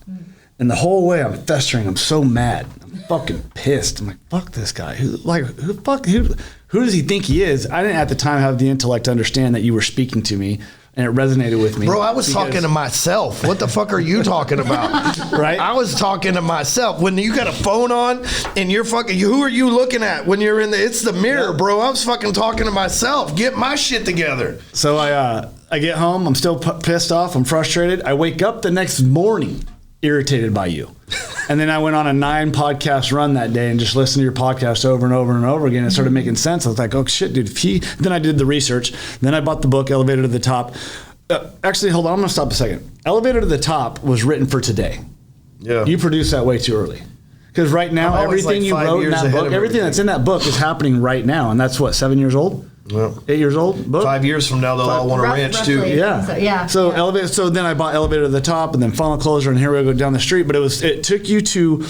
And the whole way I'm festering. I'm so mad. I'm fucking pissed. I'm like, fuck this guy. Who does he think he is? I didn't at the time have the intellect to understand that you were speaking to me, and it resonated with me. Bro, I was talking to myself. What the fuck are you talking about? Right? I was talking to myself. When you got a phone on and you're fucking, who are you looking at when you're in it's the mirror, bro. I was fucking talking to myself. Get my shit together. So I get home. I'm still pissed off. I'm frustrated. I wake up the next morning irritated by you. And then I went on a 9 podcast run that day and just listened to your podcast over and over and over again. It started making sense. I was like, oh shit, dude. Then I did the research. Then I bought the book, Elevator to the Top. Actually, hold on. I'm going to stop a second. Elevator to the Top was written for today. Yeah. You produced that way too early. Because right now, I'm always everything like you 5 wrote in years that ahead book, of everything that's in that book is happening right now. And that's what, 7 years old? Well, 8 years old? Book? 5 years from now, they'll all want a ranch too. roughly. Yeah. So, yeah. So yeah. elevator. So then I bought elevator to the top, and then funnel closer, and here we go down the street. But it took you to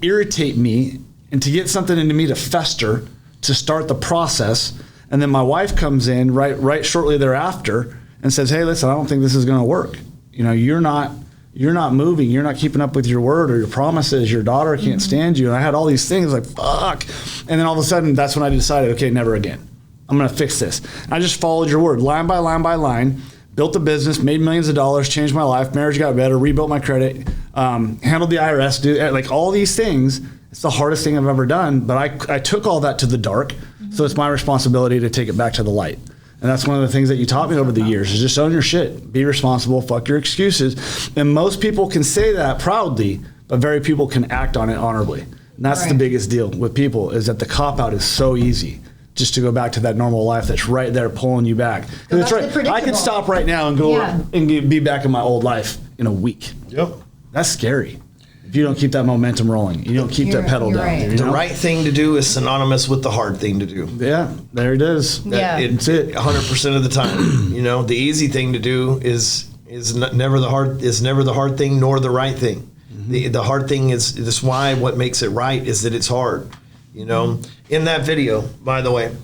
irritate me and to get something into me to fester to start the process. And then my wife comes in right shortly thereafter and says, "Hey, listen, I don't think this is going to work. You know, you're not moving. You're not keeping up with your word or your promises. Your daughter can't stand you." And I had all these things like, fuck. And then all of a sudden, that's when I decided, okay, never again. I'm going to fix this. And I just followed your word, line by line by line, built a business, made millions of dollars, changed my life, marriage got better, rebuilt my credit, handled the IRS, like all these things. It's the hardest thing I've ever done, but I took all that to the dark. So it's my responsibility to take it back to the light. And that's one of the things that you taught me over the years is just own your shit. Be responsible. Fuck your excuses. And most people can say that proudly, but very people can act on it honorably. And that's the biggest deal with people is that the cop-out is so easy just to go back to that normal life that's right there pulling you back. Because it's right. I could stop right now and go and be back in my old life in a week. Yep. That's scary. If you don't keep that momentum rolling, you don't keep that pedal down. Right. You know? The right thing to do is synonymous with the hard thing to do. Yeah, there it is. It's it 100% of the time. You know, the easy thing to do is never the hard thing nor the right thing. Mm-hmm. The hard thing is why what makes it right is that it's hard. You know, in that video, by the way,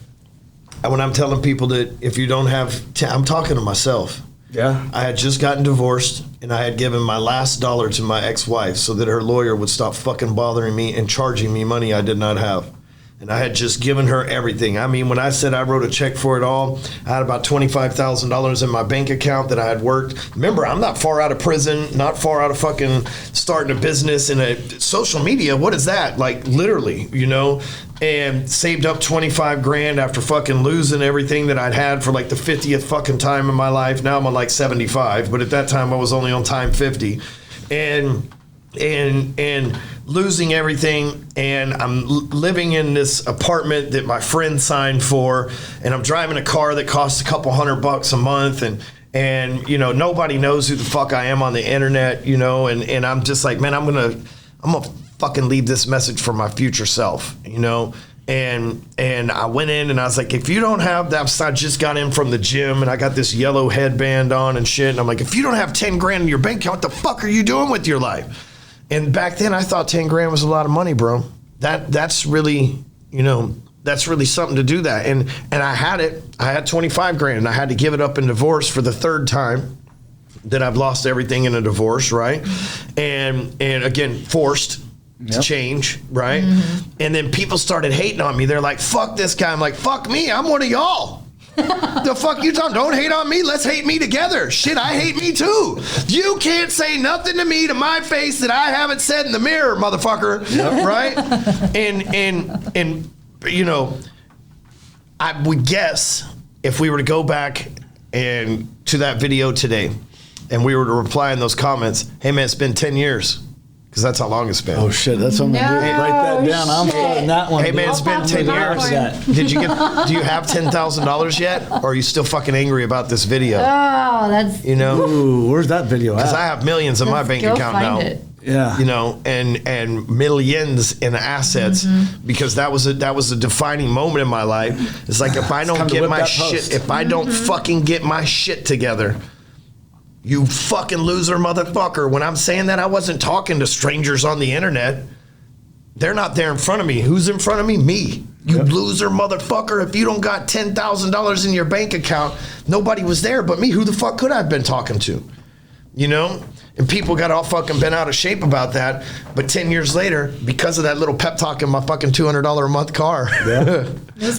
when I'm telling people that if you don't have, I'm talking to myself. Yeah. I had just gotten divorced, and I had given my last dollar to my ex-wife so that her lawyer would stop fucking bothering me and charging me money I did not have. And I had just given her everything. I mean, when I said I wrote a check for it all, I had about $25,000 in my bank account that I had worked. Remember, I'm not far out of prison, not far out of fucking starting a business in a social media. What is that? Like, literally, you know? And saved up 25 grand after fucking losing everything that I'd had for like the 50th fucking time in my life. Now I'm on like 75, but at that time I was only on time 50. And losing everything, and I'm living in this apartment that my friend signed for, and I'm driving a car that costs a couple $100 a month, and you know, nobody knows who the fuck I am on the internet, you know, and I'm just like, man, I'm gonna fucking leave this message for my future self, you know. And I went in and I was like, if you don't have that, I just got in from the gym and I got this yellow headband on and shit, and I'm like, if you don't have 10 grand in your bank account, what the fuck are you doing with your life? And back then I thought 10 grand was a lot of money, bro. That's really, you know, that's really something to do that. And I had it. I had 25 grand and I had to give it up in divorce for the third time that I've lost everything in a divorce, right? And again, forced to change, right? Mm-hmm. And then people started hating on me. They're like, fuck this guy. I'm like, fuck me. I'm one of y'all. The fuck you talking? Don't hate on me. Let's hate me together. Shit, I hate me too. You can't say nothing to me to my face that I haven't said in the mirror, motherfucker. Yep. Right? And you know, I would guess if we were to go back and to that video today, and we were to reply in those comments, hey man, it's been 10 years. Because that's how long it's been. Oh shit, that's what I'm gonna do. Write that down. I'm putting that one. Hey man, it's been 10 years. Do you have $10,000 yet? Or are you still fucking angry about this video? Oh, that's, you know? Ooh, where's that video at? Because I have millions in my bank account now. Yeah. You know, and millions in assets, because that was a defining moment in my life. It's like, if I don't get my shit, if I don't fucking get my shit together, you fucking loser motherfucker. When I'm saying that, I wasn't talking to strangers on the internet. They're not there in front of me. Who's in front of me? Me. You loser motherfucker. If you don't got $10,000 in your bank account, nobody was there but me. Who the fuck could I have been talking to? You know? And people got all fucking bent out of shape about that. But 10 years later, because of that little pep talk in my fucking $200 a month car,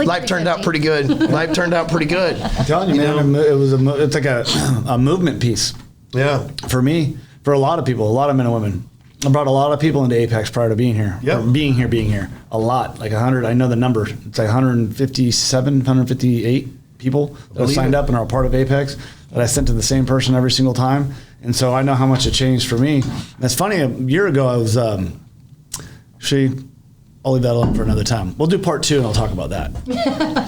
life turned out pretty good. Life turned out pretty good. I'm telling you, man, it's like a movement piece. Yeah. For me, for a lot of people, a lot of men and women. I brought a lot of people into Apex prior to being here. Yep. Being here. A lot. Like 100, I know the number. It's like 157, 158 people that have signed up and are a part of Apex that I sent to the same person every single time. And so I know how much it changed for me. That's funny. A year ago, I was, I'll leave that alone for another time. We'll do part 2 and I'll talk about that.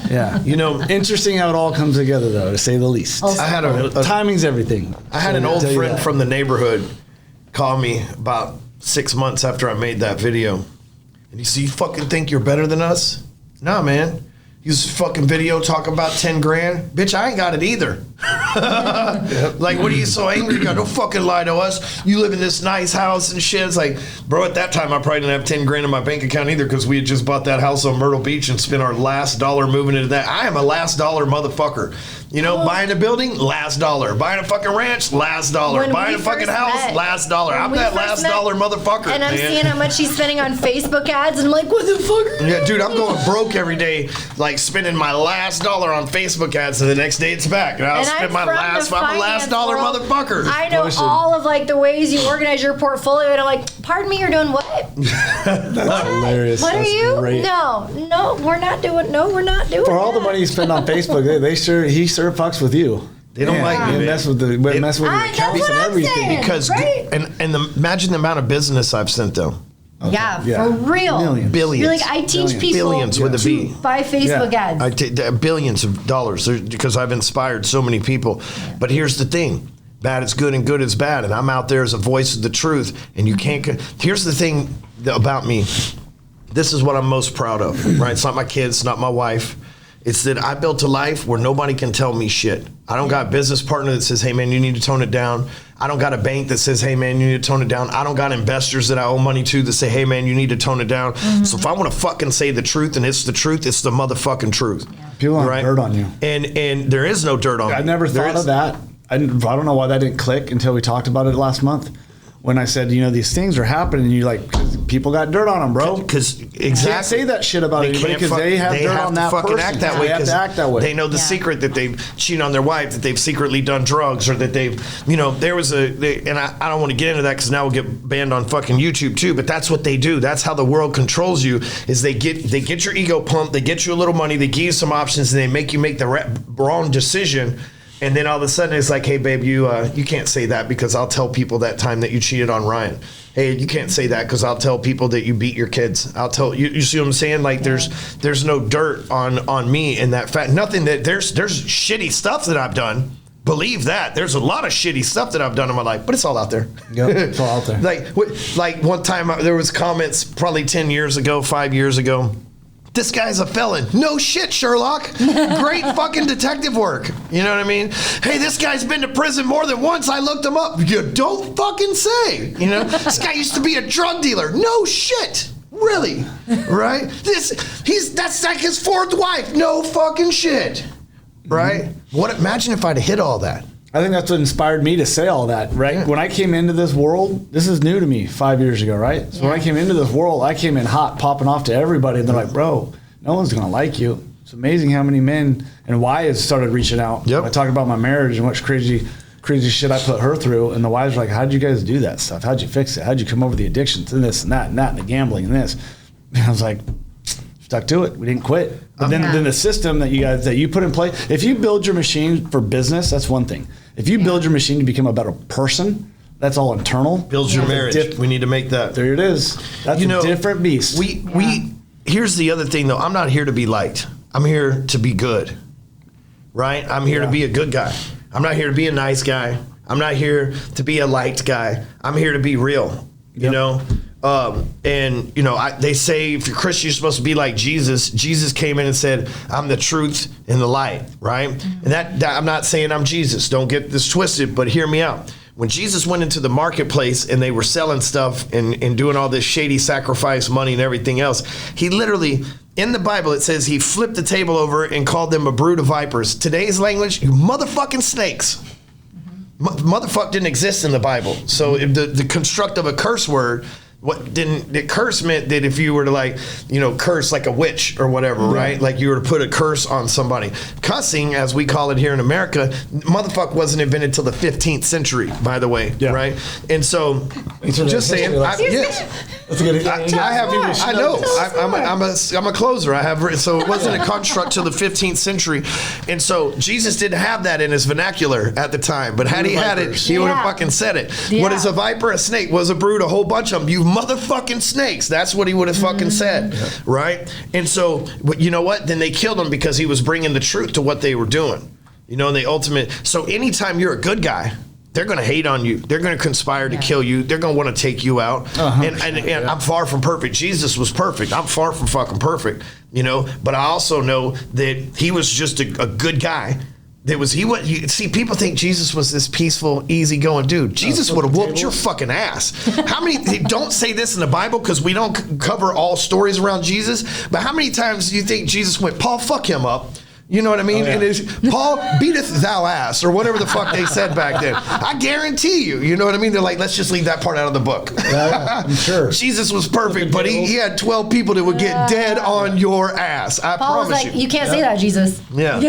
Yeah. You know, interesting how it all comes together, though, to say the least. I had timing's everything. I had an old friend from the neighborhood call me about 6 months after I made that video. And you fucking think you're better than us? Nah, man. Use fucking video talking about 10 grand. Bitch, I ain't got it either. Like, what are you so angry about? Don't fucking lie to us. You live in this nice house and shit. It's like, bro, at that time, I probably didn't have 10 grand in my bank account either because we had just bought that house on Myrtle Beach and spent our last dollar moving into that. I am a last dollar motherfucker. You know, buying a building, last dollar. Buying a fucking ranch, last dollar. When Buying a we fucking first house, met- last dollar. when I'm we that first last met, dollar motherfucker, And I'm man. seeing how much she's spending on Facebook ads, and I'm like, what the fuck? Yeah, dude, I'm going broke every day, like spending my last dollar on Facebook ads, and the next day it's back, and I'll spend my last. I'm a last dollar motherfucker. I know all of like the ways you organize your portfolio, and I'm like, pardon me, you're doing what? That's hilarious. What are That's you? great. No, we're not doing. No, we're not doing. For all the that. money you spend on Facebook, he sure fucks with you. They don't like me, They man. mess with your that's accounts what and I'm everything. saying. Because Right? imagine the amount of business I've sent them. Yeah, Yeah. for real. Millions. Billions. You're like, I teach Billions. people Billions with a to B. buy Facebook Yeah. ads. Billions of dollars because I've inspired so many people. But here's the thing. Bad is good and good is bad. And I'm out there as a voice of the truth. And you can't. Here's the thing about me. This is what I'm most proud of, right? It's not my kids, it's not my wife. It's that I built a life where nobody can tell me shit. I don't got a business partner that says, hey, man, you need to tone it down. I don't got a bank that says, hey, man, you need to tone it down. I don't got investors that I owe money to that say, hey, man, you need to tone it down. So if I want to fucking say the truth and it's the truth, it's the motherfucking truth. People want dirt on you. And there is no dirt on me. I never thought of that. I don't know why that didn't click until we talked about it last month. When I said, these things are happening, and you're like, 'cause people got dirt on them, bro. Because You can't say that shit about anybody because they have dirt on that fucking person. act that They way. have to 'Cause act that way. They know the secret that they've cheated on their wife, that they've secretly done drugs, or that they've, there was and I don't want to get into that because now we'll get banned on fucking YouTube too. But that's what they do. That's how the world controls you. Is they get your ego pumped, they get you a little money, they give you some options, and they make you make the wrong decision. And then all of a sudden it's like, hey, babe, you can't say that because I'll tell people that time that you cheated on Ryan. Hey, you can't say that because I'll tell people that you beat your kids. I'll tell you. You see what I'm saying? Like there's no dirt on me in that fact. Nothing that there's shitty stuff that I've done. Believe that. There's a lot of shitty stuff that I've done in my life, but it's all out there. Yep, it's all out there. like one time there was comments probably 10 years ago, 5 years ago. This guy's a felon. No shit, Sherlock. Great fucking detective work. You know what I mean? Hey, this guy's been to prison more than once. I looked him up. You don't fucking say. This guy used to be a drug dealer. No shit. Really? Right? That's like his fourth wife. No fucking shit. Right? Imagine if I'd hit all that. I think that's what inspired me to say all that, right? Yeah. When I came into this world, this is new to me 5 years ago, right? So when I came into this world, I came in hot, popping off to everybody, and they're like, bro, no one's going to like you. It's amazing how many men and wives started reaching out. Yep. I talk about my marriage and what crazy shit I put her through, and the wives are like, how'd you guys do that stuff? How'd you fix it? How'd you come over the addictions and this and that and that and the gambling and this? And I was like, stuck to it. We didn't quit. But then the system that you put in place, if you build your machine for business, that's one thing. If you build your machine to become a better person, that's all internal. Builds your marriage. We need to make that. There it is. That's a different beast. Here's the other thing though. I'm not here to be liked. I'm here to be good. Right? I'm here to be a good guy. I'm not here to be a nice guy. I'm not here to be a liked guy. I'm here to be real. You know? They say if you're Christian, you're supposed to be like Jesus. Jesus came in and said, I'm the truth and the light, right? And that I'm not saying I'm Jesus. Don't get this twisted, but hear me out. When Jesus went into the marketplace and they were selling stuff and doing all this shady sacrifice money and everything else, he literally, in the Bible, it says he flipped the table over and called them a brood of vipers. Today's language, you motherfucking snakes. Motherfuck didn't exist in the Bible. So if the construct of a curse word, the curse meant that if you were to curse like a witch or whatever, right? Like you were to put a curse on somebody. Cussing, as we call it here in America, motherfuck wasn't invented till the 15th century, by the way, right? And so, just saying, I'm a closer. So it wasn't a construct till the 15th century. And so Jesus didn't have that in his vernacular at the time, but had he had it, he would have fucking said it. What is a viper? A snake. Was a brood? A whole bunch of them. You motherfucking snakes. That's what he would have fucking said, right? And so, you know what? Then they killed him because he was bringing the truth to what they were doing. So anytime you're a good guy, they're going to hate on you. They're going to conspire to kill you. They're going to want to take you out. And I'm far from perfect. Jesus was perfect. I'm far from fucking perfect, you know. But I also know that he was just a good guy. See, people think Jesus was this peaceful, easygoing dude. Jesus would have whooped your fucking ass. How many? They don't say this in the Bible because we don't cover all stories around Jesus. But how many times do you think Jesus went, Paul, fuck him up? You know what I mean? And it's, Paul, beateth thou ass, or whatever the fuck they said back then. I guarantee you. You know what I mean? They're like, let's just leave that part out of the book. I'm sure. Jesus was perfect, but he had 12 people that would get dead on your ass. I Paul was promise like, you. you can't say that, Jesus. Yeah.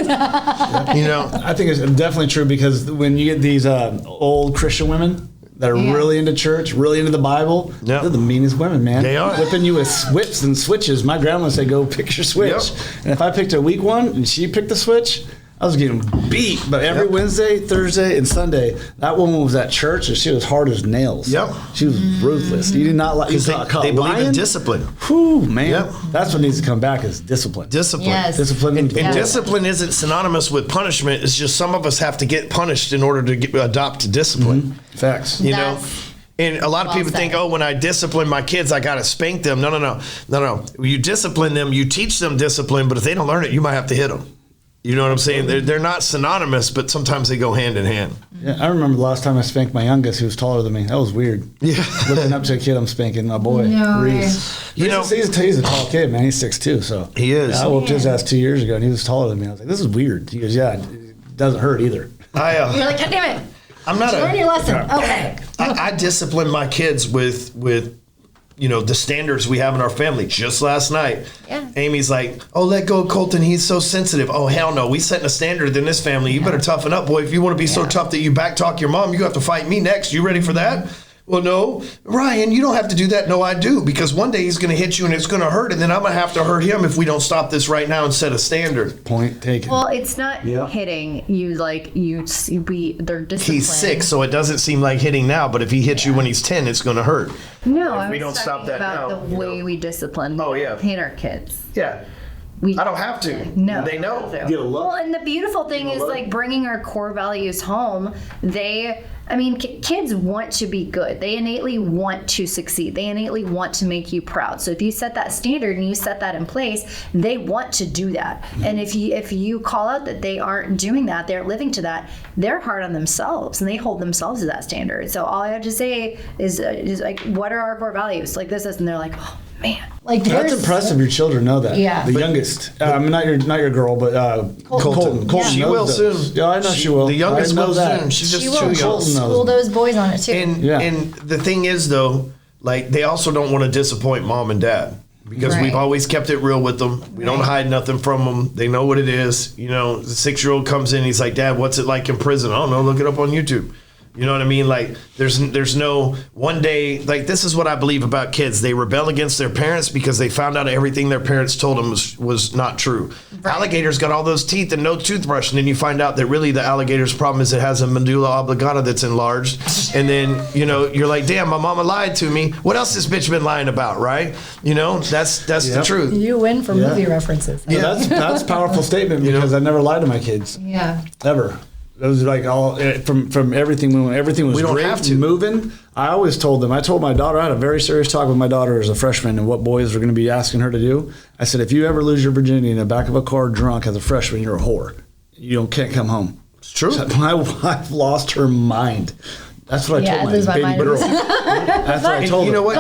You know? I think it's definitely true because when you get these old Christian women that are really into church, really into the Bible, they're the meanest women, man. They are. Whipping you with whips and switches. My grandma would say, go pick your switch. And if I picked a weak one and she picked the switch, I was getting beat. But every Wednesday, Thursday, and Sunday, that woman was at church and she was hard as nails. She was ruthless. You did not like. They believe in discipline. Whew, man. That's what needs to come back is discipline. Yes. Discipline. And discipline isn't synonymous with punishment. It's just some of us have to get punished in order to adopt discipline. Facts. You know? And a lot of people think, oh, when I discipline my kids, I got to spank them. No. You discipline them, you teach them discipline, but if they don't learn it, you might have to hit them. You know what I'm saying? They're not synonymous, but sometimes they go hand in hand. Yeah, I remember the last time I spanked my youngest, who was taller than me. That was weird. Yeah. Looking up to a kid I'm spanking, my boy, Reese. You know, he's a tall kid, man. He's 6'2", so. He is. Yeah, I whooped his ass 2 years ago, and he was taller than me. I was like, this is weird. He goes, yeah, it doesn't hurt either. You're like, God damn it. I'm not learn your lesson. Okay. I discipline my kids with you know, the standards we have in our family. Just last night, Amy's like, oh, let go of Colton. He's so sensitive. Oh, hell no. We setting a standard in this family. You better toughen up, boy. If you want to be so tough that you backtalk your mom, you have to fight me next. You ready for that? Well, no. Ryan, you don't have to do that. No, I do. Because one day he's going to hit you and it's going to hurt. And then I'm going to have to hurt him if we don't stop this right now and set a standard. Point taken. Well, it's not hitting you like they're disciplined. He's 6, so it doesn't seem like hitting now. But if he hits you when he's 10, it's going to hurt. No, if we don't stop that about now, the way we discipline. Oh, yeah. Hit our kids. Yeah. I don't have to. No. They know. Well, and the beautiful thing is like bringing our core values home. Kids want to be good. They innately want to succeed. They innately want to make you proud. So if you set that standard and you set that in place, they want to do that. And if you call out that they aren't doing that, they're living to that, they're hard on themselves and they hold themselves to that standard. So all I have to say is like, what are our core values? Like this, and they're like, oh man. Like that's impressive. Your children know that. Yeah. The youngest. Not your girl, but Colton. Colton she will soon. Yeah, I know she will. The youngest will that. soon. She's just she will. young. School those boys on it too. And the thing is though, like they also don't want to disappoint mom and dad. Because we've always kept it real with them. We don't hide nothing from them. They know what it is. You know, the 6-year-old comes in, he's like, Dad, what's it like in prison? I don't know, look it up on YouTube. You know what I mean? Like, there's no one day, like, this is what I believe about kids. They rebel against their parents because they found out everything their parents told them was not true. Right. Alligators got all those teeth and no toothbrush, and then you find out that really the alligator's problem is it has a medulla oblongata that's enlarged. And then, you know, you're like, damn, my mama lied to me. What else has bitch been lying about, right? You know, that's the truth. You win for movie references. Yeah, that's a powerful statement because I never lied to my kids. Yeah. Ever. It was like all from everything. When everything was moving, I always told them. I told my daughter. I had a very serious talk with my daughter as a freshman and what boys were going to be asking her to do. I said, if you ever lose your virginity in the back of a car drunk as a freshman, you're a whore. You can't come home. It's true. So my wife lost her mind. That's what I told my baby girl. That's what I told her. You know what?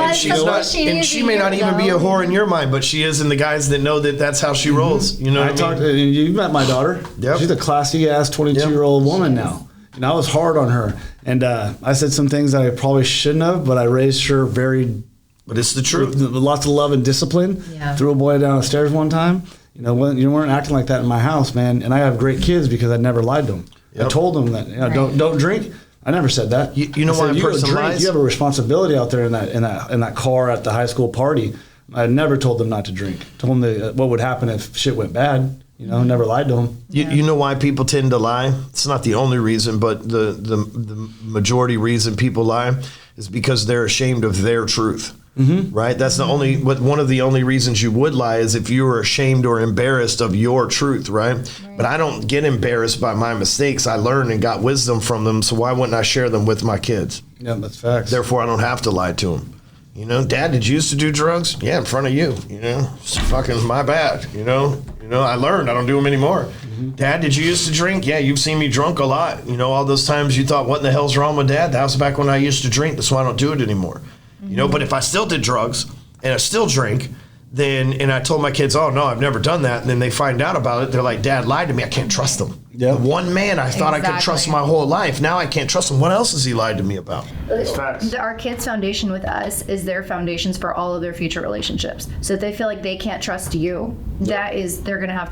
And she may not even be a whore in your mind, but she is in the guys that know that that's how she rolls. You know what I mean? You met my daughter. Yep. She's a classy-ass 22-year-old woman now. And I was hard on her. And I said some things that I probably shouldn't have, but I raised her very... But it's the truth. With lots of love and discipline. Yeah. Threw a boy down the stairs one time. You know, you weren't acting like that in my house, man. And I have great kids because I never lied to them. Yep. I told them that, don't drink. I never said that. You know why a person lies? You have a responsibility out there in that car at the high school party. I never told them not to drink. Told them what would happen if shit went bad. You know, never lied to them. You know why people tend to lie? It's not the only reason, but the majority reason people lie is because they're ashamed of their truth. right? That's the only, one of the only reasons you would lie is if you were ashamed or embarrassed of your truth, right? But I don't get embarrassed by my mistakes. I learned and got wisdom from them, so why wouldn't I share them with my kids? Yeah, that's facts. Therefore, I don't have to lie to them. You know, Dad, did you used to do drugs? Yeah, in front of you. You know, it's fucking my bad. You know, I learned. I don't do them anymore. Dad, did you used to drink? Yeah, you've seen me drunk a lot. You know, all those times you thought, what in the hell's wrong with Dad? That was back when I used to drink. That's why I don't do it anymore. You know, but if I still did drugs and I still drink, then, and I told my kids, oh, no, I've never done that. And then they find out about it. They're like, Dad lied to me. I can't trust him. Yeah. One man I thought I could trust my whole life. Now I can't trust him. What else has he lied to me about? Our kids' foundation with us is their foundations for all of their future relationships. So if they feel like they can't trust you, that is, they're going to have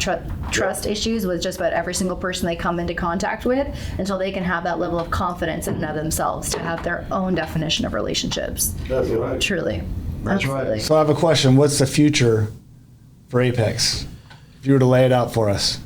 trust issues with just about every single person they come into contact with until they can have that level of confidence in themselves to have their own definition of relationships. That's right. Truly. That's Absolutely. right. So I have a question. What's the future for Apex? If you were to lay it out for us.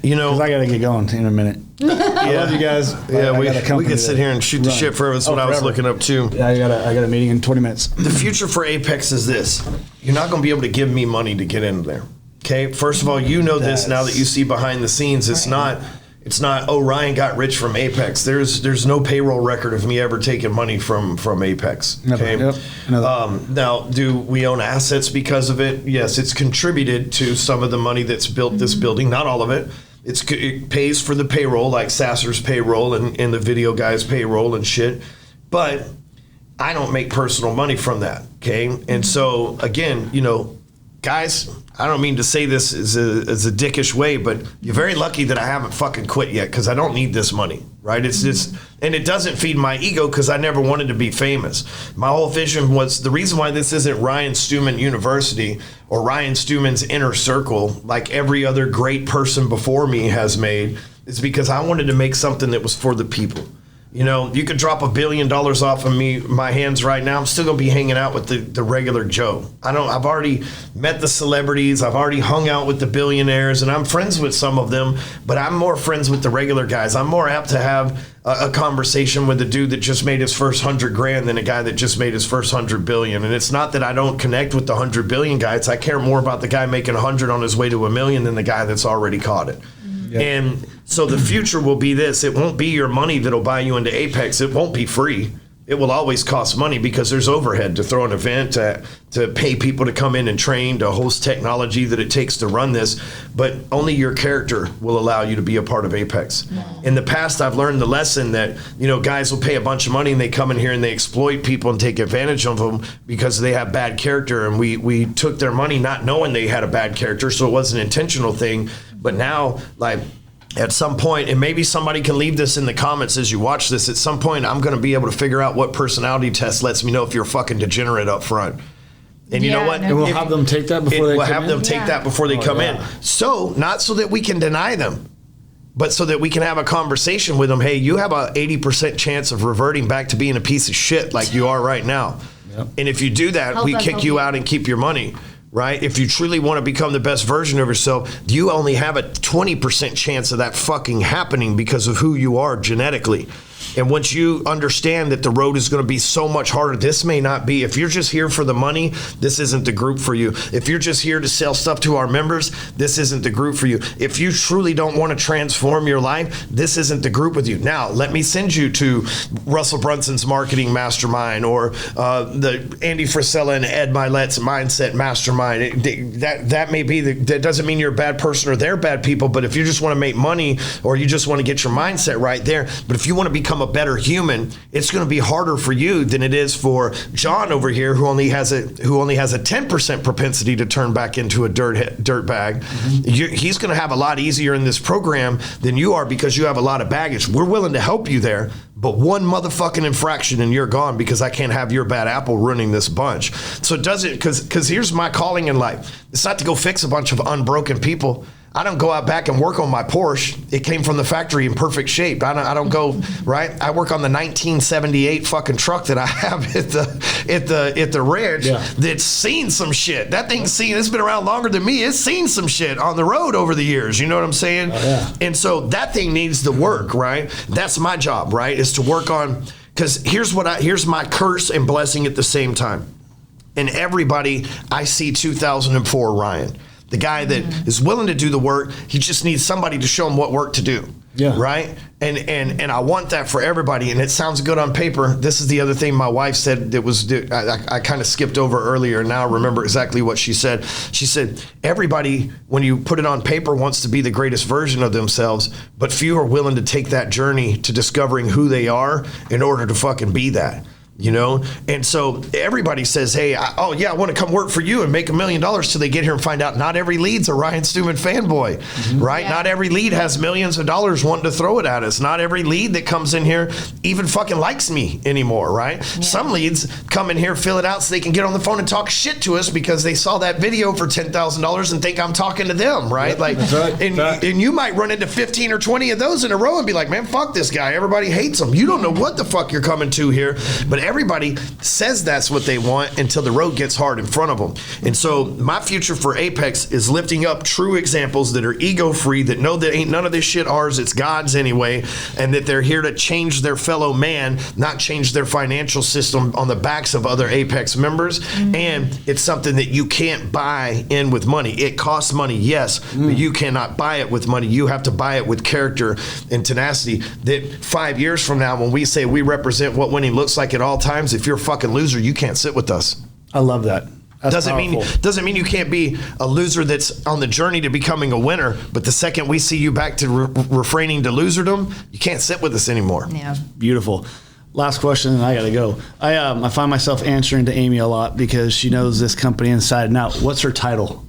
You know, Because I got to get going in a minute. I love you guys. Yeah, we could sit here and shoot the shit forever. That's what I was forever. looking up too. Yeah, I got a meeting in 20 minutes. The future for Apex is this. You're not going to be able to give me money to get in there. Okay? First of all, you know this now that you see behind the scenes. It's not, oh, Ryan got rich from Apex. There's no payroll record of me ever taking money from Apex. Okay? Never. Yep. Now, do we own assets because of it? Yes, it's contributed to some of the money that's built this building. Not all of it. It pays for the payroll, like Sasser's payroll and the video guy's payroll and shit. But I don't make personal money from that, okay? And so, again, you know, guys, I don't mean to say this as a dickish way, but you're very lucky that I haven't fucking quit yet because I don't need this money, right? It's just, and it doesn't feed my ego because I never wanted to be famous. My whole vision was, the reason why this isn't Ryan Stewman University or Ryan Stewman's inner circle like every other great person before me has made is because I wanted to make something that was for the people. You know, you could drop $1 billion off of my hands right now. I'm still gonna be hanging out with the regular Joe. I've already met the celebrities. I've already hung out with the billionaires, and I'm friends with some of them. But I'm more friends with the regular guys. I'm more apt to have a conversation with a dude that just made his first 100 grand than a guy that just made his first 100 billion. And it's not that I don't connect with the 100 billion guy. It's I care more about the guy making 100 on his way to $1 million than the guy that's already caught it. Yep. And so the future will be this. It won't be your money that'll buy you into Apex. It won't be free. It will always cost money because there's overhead to throw an event, to pay people to come in and train, to host technology that it takes to run this. But only your character will allow you to be a part of Apex. Wow. In the past, I've learned the lesson that, you know, guys will pay a bunch of money and they come in here and they exploit people and take advantage of them because they have bad character. And we took their money not knowing they had a bad character, so it wasn't an intentional thing. But now, like, at some point, and maybe somebody can leave this in the comments as you watch this, at some point I'm going to be able to figure out what personality test lets me know if you're a fucking degenerate up front. And you know what? And we'll have them take that before they come in? We'll have them take that before they come in. So, not so that we can deny them, but so that we can have a conversation with them. Hey, you have a 80% chance of reverting back to being a piece of shit like you are right now. Yep. And if you do that, we kick you out and keep your money. Right? If you truly want to become the best version of yourself, you only have a 20% chance of that fucking happening because of who you are genetically. And once you understand that the road is going to be so much harder, this may not be. If you're just here for the money, this isn't the group for you. If you're just here to sell stuff to our members, this isn't the group for you. If you truly don't want to transform your life, this isn't the group with you. Now, let me send you to Russell Brunson's marketing mastermind or the Andy Frisella and Ed Milet's mindset mastermind. That may be, that doesn't mean you're a bad person or they're bad people, but if you just want to make money or you just want to get your mindset right there, but if you want to become a better human, it's going to be harder for you than it is for John over here, who only has a 10% propensity to turn back into a dirt bag. Mm-hmm. He's going to have a lot easier in this program than you are because you have a lot of baggage. We're willing to help you there, but one motherfucking infraction and you're gone because I can't have your bad apple running this bunch. So it doesn't, because here's my calling in life. It's not to go fix a bunch of unbroken people. I don't go out back and work on my Porsche. It came from the factory in perfect shape. I don't go, right? I work on the 1978 fucking truck that I have at the ranch that's seen some shit. That thing's it's been around longer than me. It's seen some shit on the road over the years. You know what I'm saying? Oh, yeah. And so that thing needs the work, right? That's my job, right? Is to work on, because here's my curse and blessing at the same time. And everybody, I see 2004 Ryan. The guy that is willing to do the work. He just needs somebody to show him what work to do. Yeah. Right? And I want that for everybody. And it sounds good on paper. This is the other thing my wife said that was, I kind of skipped over earlier, and now I remember exactly what she said. She said, everybody, when you put it on paper, wants to be the greatest version of themselves, but few are willing to take that journey to discovering who they are in order to fucking be that. You know, and so everybody says, hey, I want to come work for you and make $1 million till they get here and find out not every lead's a Ryan Stewman fanboy, right? Yeah. Not every lead has millions of dollars wanting to throw it at us. Not every lead that comes in here even fucking likes me anymore, right? Yeah. Some leads come in here, fill it out so they can get on the phone and talk shit to us because they saw that video for $10,000 and think I'm talking to them, right? Like, and you might run into 15 or 20 of those in a row and be like, man, fuck this guy. Everybody hates him. You don't know what the fuck you're coming to here, but everybody says that's what they want until the road gets hard in front of them. And so my future for Apex is lifting up true examples that are ego-free, that know that ain't none of this shit ours, it's God's anyway, and that they're here to change their fellow man, not change their financial system on the backs of other Apex members. And it's something that you can't buy in with money. It costs money, yes, but you cannot buy it with money. You have to buy it with character and tenacity. That 5 years from now, when we say we represent what winning looks like at all times, if you're a fucking loser, you can't sit with us. I love that. That's doesn't mean you can't be a loser that's on the journey to becoming a winner, but the second we see you back to refraining to loserdom, you can't sit with us anymore. Yeah. Beautiful. Last question, and I gotta go. I find myself answering to Amy a lot because she knows this company inside and out. What's her title?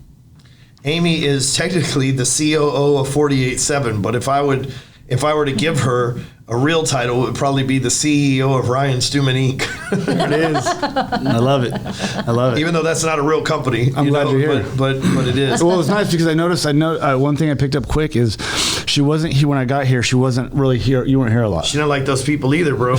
Amy is technically the COO of 48/7, but if I were to give her a real title, it would probably be the CEO of Ryan Stewman Inc. There it is. I love it. I love it. Even though that's not a real company. I'm glad you're here. But it is. Well, it's nice because I know one thing I picked up quick is she wasn't here when I got here. She wasn't really here. You weren't here a lot. She didn't like those people either, bro.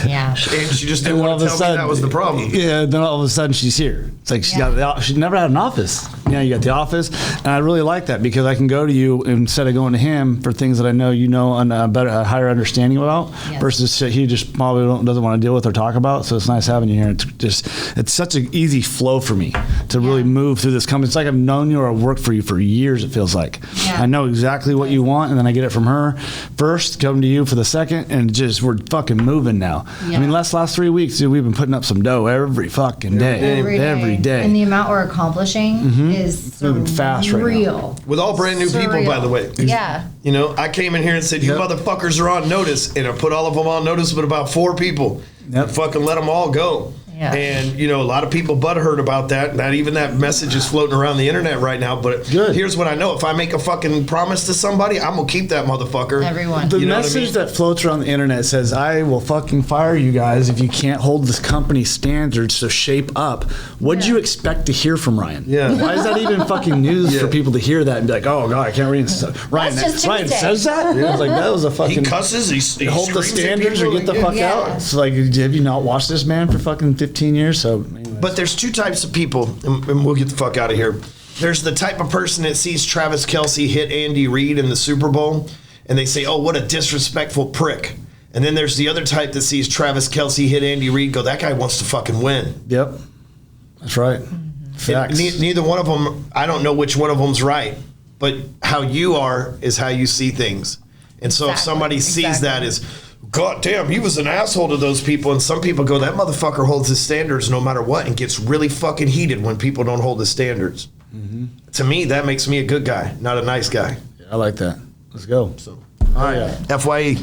Yeah. And she just didn't want to tell me that was the problem. Yeah, then all of a sudden she's here. It's like she never had an office. You know, you got the office. And I really like that because I can go to you instead of going to him for things that I know you know and a higher understanding about versus shit he just probably doesn't want to deal with or talk about. So it's nice having you here. It's such an easy flow for me to really move through this company. It's like I've known you or I've worked for you for years, it feels like. Yeah. I know exactly what you want, and then I get it from her first, come to you for the second, and just we're fucking moving now. Yeah. I mean, last 3 weeks, dude, we've been putting up some dough every fucking day. Every day. And the amount we're accomplishing is moving fast right now. With all brand new people, by the way. Yeah. You know, I came in here and said, you motherfuckers are on notice, and I put all of them on notice but about 4 people. Fucking let them all go. Yeah. And, you know, a lot of people butthurt about that. Not even that message is floating around the internet right now. But here's what I know. If I make a fucking promise to somebody, I'm going to keep that motherfucker. Everyone. The message that floats around the internet says, I will fucking fire you guys if you can't hold this company standards, so shape up. What'd you expect to hear from Ryan? Yeah. Why is that even fucking news for people to hear that and be like, oh, God, I can't read stuff. Ryan says that? Yeah. I was like, that was a fucking... He cusses. He hold the standards or get the fuck out. It's like, have you not watched this man for fucking 15 years? So, anyways. But there's 2 types of people, and we'll get the fuck out of here. There's the type of person that sees Travis Kelce hit Andy Reid in the Super Bowl, and they say, oh, what a disrespectful prick. And then there's the other type that sees Travis Kelce hit Andy Reid, go, that guy wants to fucking win. Yep. That's right. Facts. Neither one of them, I don't know which one of them's right, but how you are is how you see things. And so if somebody sees that as, God damn, he was an asshole to those people. And some people go, that motherfucker holds his standards no matter what, and gets really fucking heated when people don't hold his standards. To me, that makes me a good guy, not a nice guy. I like that. Let's go. So, all right, FYE.